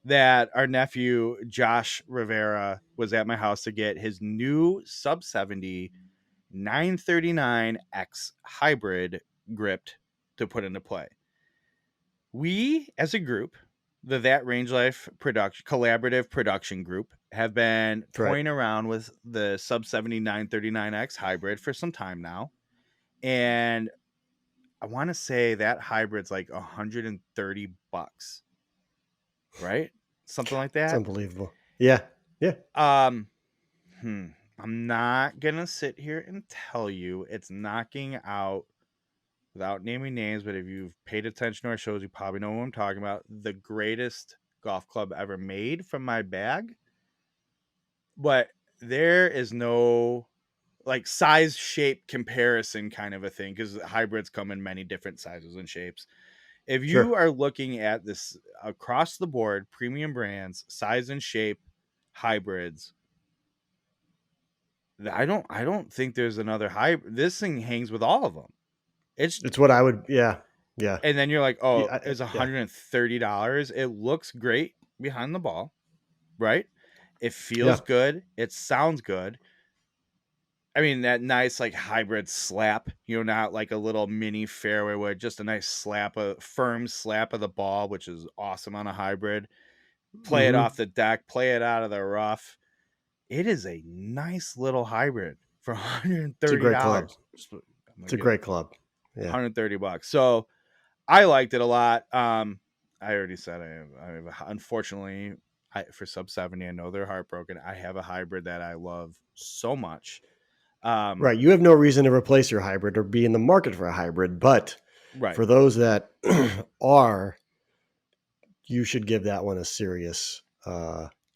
that our nephew, Josh Rivera, was at my house to get his new sub 70 939X hybrid gripped to put into play. We, as a group, the That Range Life collaborative production group, have been toying around with the sub 70 939X hybrid for some time now. And I want to say that hybrid's like $130, right? Something like that. It's unbelievable. Yeah. Yeah. I'm not gonna sit here and tell you it's knocking out, without naming names, but if you've paid attention to our shows, you probably know what I'm talking about, the greatest golf club ever made from my bag. But there is no like size shape comparison kind of a thing, because hybrids come in many different sizes and shapes. If you are looking at this across the board, premium brands, size and shape hybrids, I don't think there's another hybrid. This thing hangs with all of them. It's what I would. Yeah. And then you're like, oh, it's $130. It looks great behind the ball, right? It feels good. It sounds good. I mean, that nice like hybrid slap, not like a little mini fairway wood, just a nice slap, a firm slap of the ball, which is awesome on a hybrid. Play it off the deck, play it out of the rough. It is a nice little hybrid for $130. It's a great club. It's a great club. Yeah. $130. So I liked it a lot. I already said unfortunately, for sub 70, I know they're heartbroken. I have a hybrid that I love so much. Right. You have no reason to replace your hybrid or be in the market for a hybrid, but for those that are, you should give that one a serious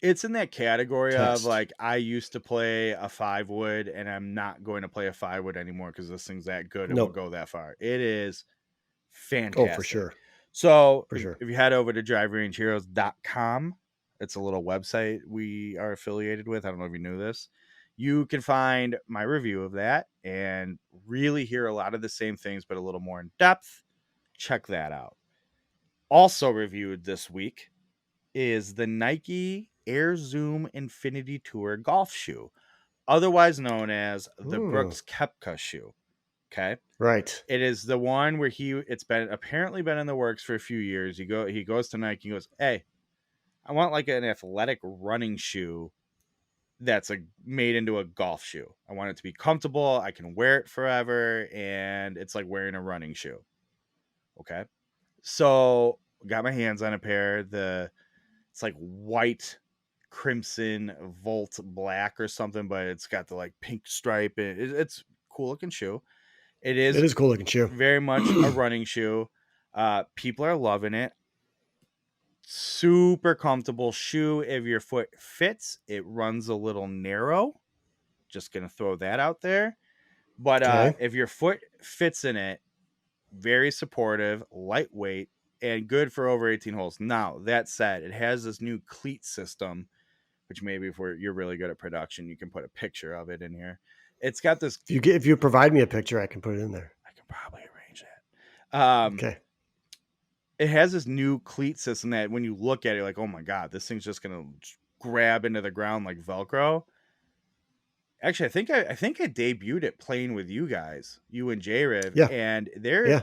it's in that category test. of like, I used to play a 5-wood and I'm not going to play a 5-wood anymore because this thing's that good and will go that far. It is fantastic. Oh, for sure. So if you head over to driverangeheroes.com, it's a little website we are affiliated with. I don't know if you knew this. You can find my review of that and really hear a lot of the same things, but a little more in depth. Check that out. Also reviewed this week is the Nike Air Zoom Infinity Tour golf shoe, otherwise known as the Brooks Koepka shoe. Okay. Right. It is the one where it's been apparently been in the works for a few years. He goes to Nike and goes, hey, I want like an athletic running shoe that's made into a golf shoe. I want it to be comfortable. I can wear it forever. And it's like wearing a running shoe. Okay. So got my hands on a pair. It's like white crimson volt black or something, but it's got the like pink stripe. It's cool looking shoe. It is cool looking shoe. Very much a running shoe. People are loving it. Super comfortable shoe. If your foot fits, it runs a little narrow. Just gonna throw that out there. But Okay. if your foot fits in it, very supportive, lightweight, and good for over 18 holes. Now, that said, it has this new cleat system, which maybe if you're really good at production, you can put a picture of it in here. It's got this. If you provide me a picture, I can put it in there. I can probably arrange that. Okay. It has this new cleat system that when you look at it, like, oh my god, this thing's just gonna grab into the ground like Velcro. Actually, I think I debuted it playing with you guys, you and J-Riv, Yeah. and there, Yeah.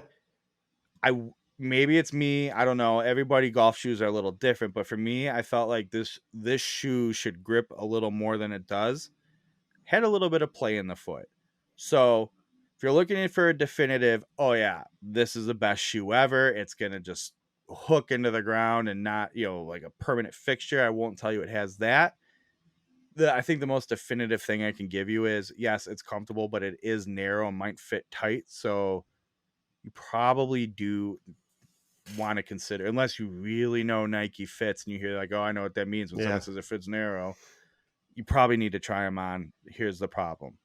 maybe it's me, I don't know. Everybody golf shoes are a little different, but for me, I felt like this shoe should grip a little more than it does. Had a little bit of play in the foot. So if you're looking for a definitive, oh yeah, this is the best shoe ever, it's gonna just hook into the ground and not, like a permanent fixture, I won't tell you it has that. I think the most definitive thing I can give you is, yes, it's comfortable, but it is narrow and might fit tight. So you probably do want to consider, unless you really know Nike fits and you hear like, oh, I know what that means when Yeah. someone says it fits narrow, you probably need to try them on. Here's the problem.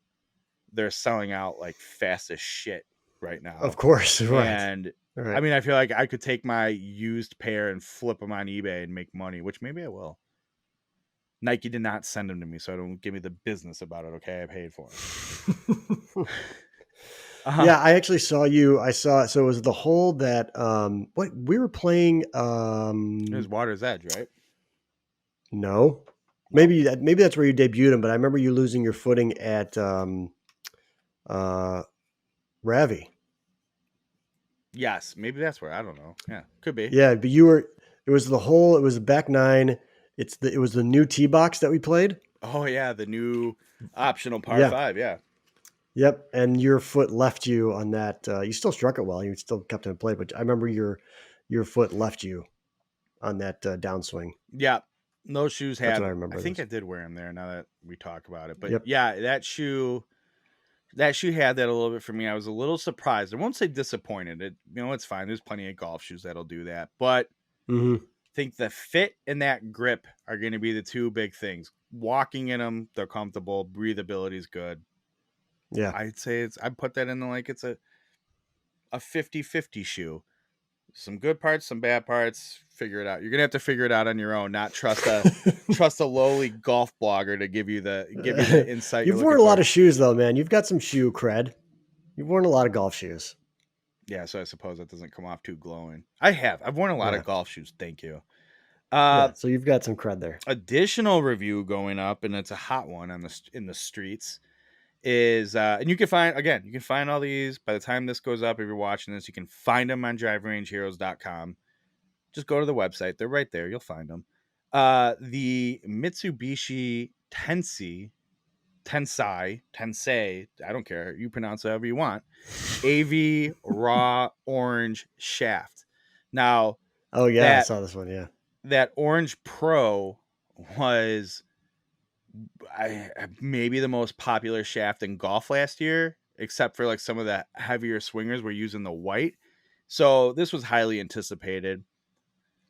They're selling out like fast as shit right now. Of course. Right. And Right. I mean, I feel like I could take my used pair and flip them on eBay and make money, which maybe I will. Nike did not send them to me, so don't give me the business about it. Okay, I paid for them. Yeah, I actually saw you. I saw, so it was the hole that what we were playing. It was Water's Edge, right? No, No. maybe that's where you debuted him. But I remember you losing your footing at Ravi. Yes, maybe that's where. I don't know. Yeah, could be. Yeah, but you were. It was the hole. It was the back nine. It was the new tee box that we played. Oh yeah, the new optional par Yeah. 5. Yeah. Yep. And your foot left you on that. You still struck it well. You still kept it in play, but I remember your foot left you on that downswing. Yeah. Those shoes That's had. what I I remember. think I did wear them there. Now that we talk about it, but Yep. yeah, that shoe had that a little bit for me. I was a little surprised. I won't say disappointed. It's fine. There's plenty of golf shoes that'll do that, but Mm-hmm. I think the fit and that grip are going to be the two big things. Walking in them, they're comfortable. Breathability is good. Yeah. I'd say I'd put that in the, like, it's a 50-50 shoe. Some good parts, some bad parts. Figure it out. You're gonna have to figure it out on your own. Not trust a lowly golf blogger to give you the insight. You've worn a lot of shoes though, man. You've got some shoe cred. You've worn a lot of golf shoes. Yeah, so I suppose that doesn't come off too glowing. I've worn a lot of golf shoes. Thank you. Yeah, so you've got some cred there. Additional review going up, and it's a hot one in the streets. Is and you can find all these by the time this goes up. If you're watching this, you can find them on driverangeheroes.com. Just go to the website. They're right there. You'll find them. The Mitsubishi Tensei, I don't care. You pronounce it however you want. AV Raw Orange shaft. Now, oh yeah, I saw this one. Yeah, that Orange Pro was maybe the most popular shaft in golf last year, except for like some of the heavier swingers were using the white. So this was highly anticipated.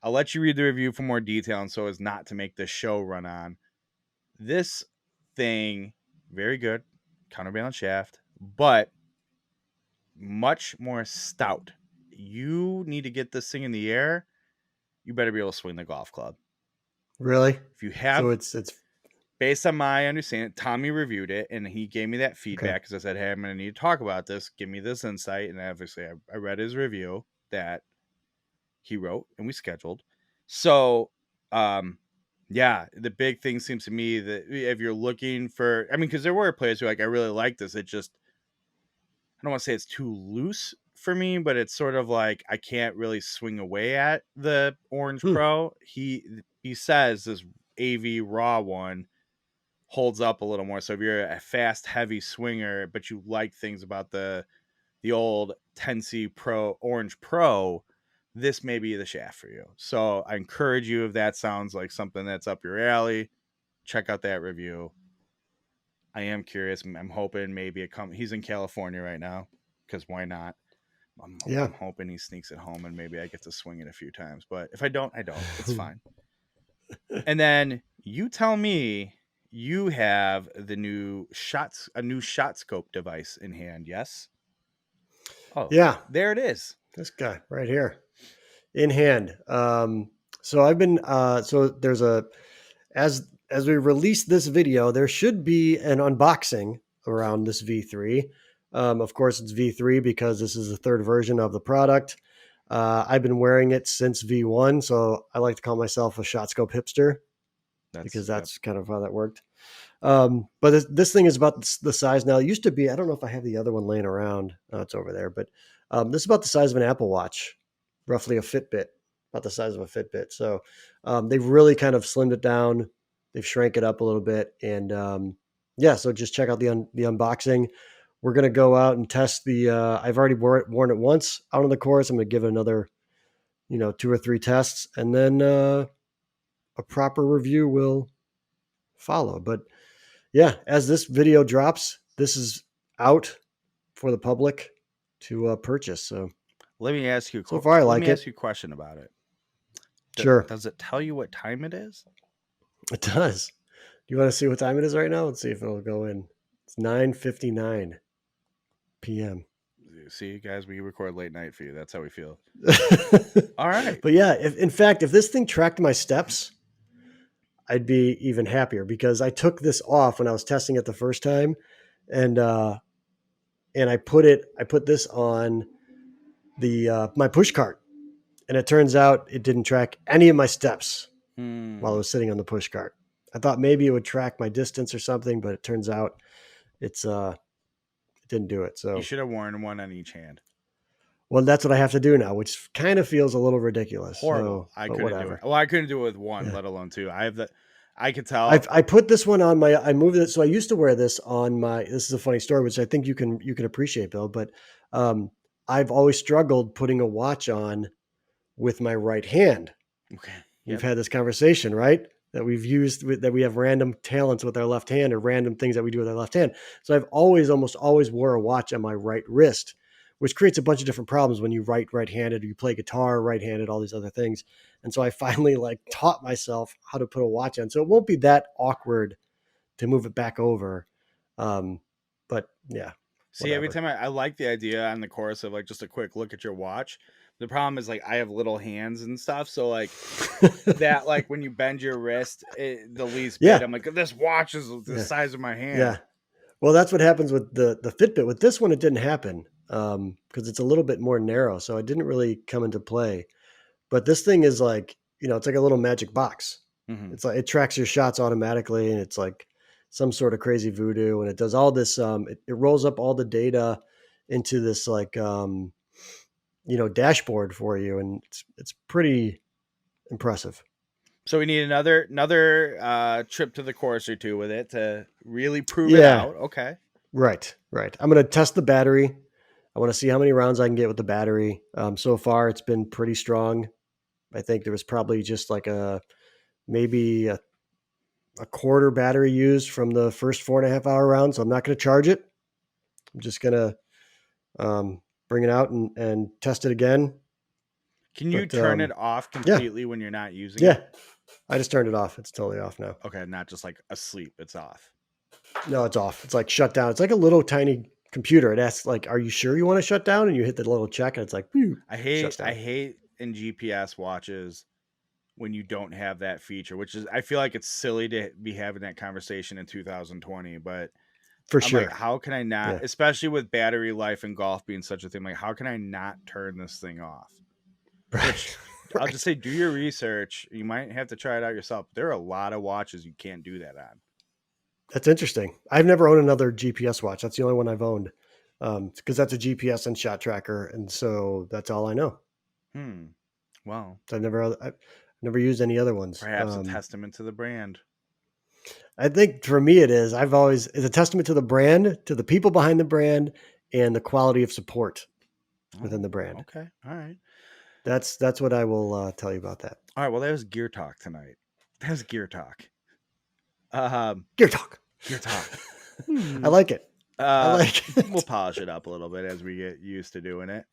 I'll let you read the review for more detail and so as not to make the show run on. This thing, very good, counterbalance shaft, but much more stout. You need to get this thing in the air. You better be able to swing the golf club. really? If you have, so it's based on my understanding, Tommy reviewed it and he gave me that feedback because I said, hey, I'm going to need to talk about this. Give me this insight. And obviously I read his review that he wrote and we scheduled. So, yeah, the big thing seems to me that if you're looking for, I mean, because there were players who like, I really like this. It just, I don't want to say it's too loose for me, but it's sort of like I can't really swing away at the Orange Pro. He says this AV Raw one holds up a little more. So if you're a fast, heavy swinger, but you like things about the old Tensei Orange Pro, this may be the shaft for you. So I encourage you, if that sounds like something that's up your alley, check out that review. I am curious. I'm hoping maybe he's in California right now, because why not? Yeah. I'm hoping he sneaks it home and maybe I get to swing it a few times. But if I don't, I don't. It's fine. And then you tell me you have a new shot scope device in hand. Yes. Oh, Yeah. there it is. This guy right here in hand. So I've been, so there's as we release this video, there should be an unboxing around this V3. Of course, it's V3 because this is the third version of the product. I've been wearing it since V1, so I like to call myself a shot scope hipster because that's kind of how that worked. But this thing is about the size now. It used to be, I don't know if I have the other one laying around. Oh, it's over there. But this is about the size of an Apple Watch, roughly a Fitbit, about the size of a Fitbit. So they've really kind of slimmed it down. They've shrank it up a little bit. And yeah, so just check out the unboxing. We're going to go out and test I've already worn it once out on the course. I'm going to give it another, 2 or 3 tests. And then a proper review will follow. But yeah, as this video drops, this is out for the public to purchase. So let me ask you. So far, I like it. Ask you a question about it. Sure. Does it tell you what time it is? It does. Do you want to see what time it is right now? Let's see if it'll go in. It's 9:59 p.m. See, guys, we record late night for you. That's how we feel. All right. But yeah, if this thing tracked my steps, I'd be even happier because I took this off when I was testing it the first time, and I put this on the my push cart, and it turns out it didn't track any of my steps while I was sitting on the push cart. I thought maybe it would track my distance or something, but it turns out it didn't do it. So you should have worn one on each hand. Well, that's what I have to do now, which kind of feels a little ridiculous. Horrible. So, I couldn't do it. Well, I couldn't do it with one, let alone two. I could tell. I put this one on I moved it. So I used to wear this on this is a funny story, which I think you can appreciate, Bill, but I've always struggled putting a watch on with my right hand. Okay. We've had this conversation, right? That we have random talents with our left hand or random things that we do with our left hand. So I've almost always wore a watch on my right wrist, which creates a bunch of different problems when you write right-handed or you play guitar right-handed, all these other things. And so I finally taught myself how to put a watch on. So it won't be that awkward to move it back over. But yeah. See, every time I like the idea on the course of just a quick look at your watch. The problem is I have little hands and stuff. So that, when you bend your wrist, the least bit, I'm this watch is the size of my hand. Yeah. Well, that's what happens with the Fitbit. With this one, it didn't happen because it's a little bit more narrow. So it didn't really come into play. But this thing is it's like a little magic box. Mm-hmm. It's it tracks your shots automatically. And it's some sort of crazy voodoo. And it does all this. It rolls up all the data into this dashboard for you. And it's pretty impressive. So we need another trip to the course or two with it to really prove it out. Okay. Right. I'm going to test the battery. I want to see how many rounds I can get with the battery. So far, it's been pretty strong. I think there was probably just maybe a quarter battery used from the first 4.5 hour round. So I'm not going to charge it. I'm just going to bring it out and test it again. Can you turn it off completely when you're not using it? Yeah. I just turned it off. It's totally off now. Okay. Not just asleep. It's off. No, it's off. It's shut down. It's like a little tiny computer. It asks are you sure you want to shut down? And you hit the little check and it's I hate in GPS watches when you don't have that feature, which is, I feel like it's silly to be having that conversation in 2020, but for sure. How can I not, especially with battery life and golf being such a thing, how can I not turn this thing off? Right. Which, I'll just say, do your research. You might have to try it out yourself. There are a lot of watches you can't do that on. That's interesting. I've never owned another GPS watch. That's the only one I've owned because that's a GPS and shot tracker. And so that's all I know. Well, so I've never used any other ones. Perhaps a testament to the brand. I think for me it's a testament to the brand, to the people behind the brand, and the quality of support within the brand. Okay. All right. That's what I will tell you about that. All right. Well, that was Gear Talk tonight. That was Gear Talk. Gear Talk. I like it. We'll polish it up a little bit as we get used to doing it.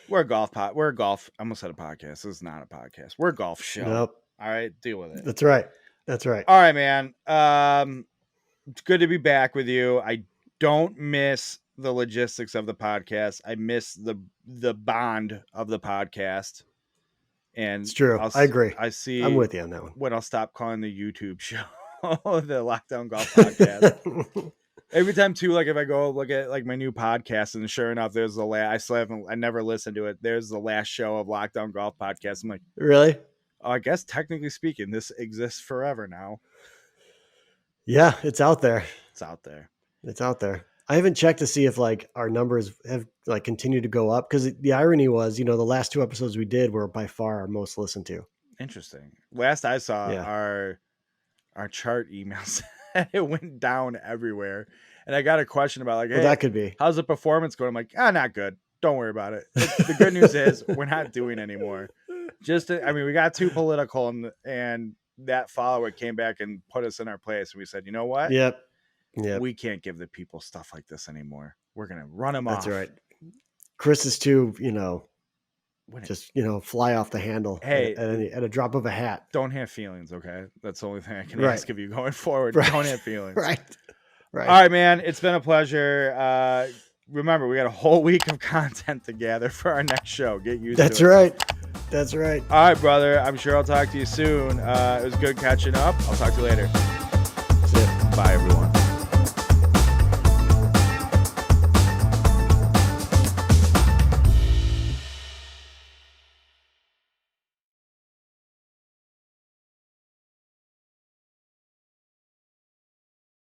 We're a golf pod. We're a golf. I almost said a podcast. This is not a podcast. We're a golf show. Nope. All right, deal with it. That's right. That's right. All right, man. It's good to be back with you. I don't miss the logistics of the podcast. I miss the bond of the podcast. And it's true. I agree. I see. I'm with you on that one. When I'll stop calling the YouTube show the Lockdown Golf Podcast. Every time too, like if I go look at like my new podcast, and sure enough, there's the last. I never listened to it. There's the last show of Lockdown Golf Podcast. I'm like, really? Oh, I guess technically speaking, this exists forever now. Yeah, it's out there. It's out there. It's out there. I haven't checked to see if like our numbers have like continued to go up, because the irony was, the last 2 episodes we did were by far our most listened to. Interesting. Last I saw, our chart emails, it went down everywhere, and I got a question about like, hey, that could be. How's the performance going? I'm like, not good. Don't worry about it. The good news is we're not doing anymore. We got too political, and that follower came back and put us in our place, and we said, you know what? Yep. We can't give the people stuff like this anymore. We're gonna run them off. That's right. Chris is too, just fly off the handle. Hey, at a drop of a hat. Don't have feelings, okay? That's the only thing I can ask of you going forward. Right. Don't have feelings. Right. All right, man. It's been a pleasure. Remember, we got a whole week of content to gather for our next show. Get used to it. That's right. That's right. All right, brother. I'm sure I'll talk to you soon. It was good catching up. I'll talk to you later. See ya. Bye, everyone.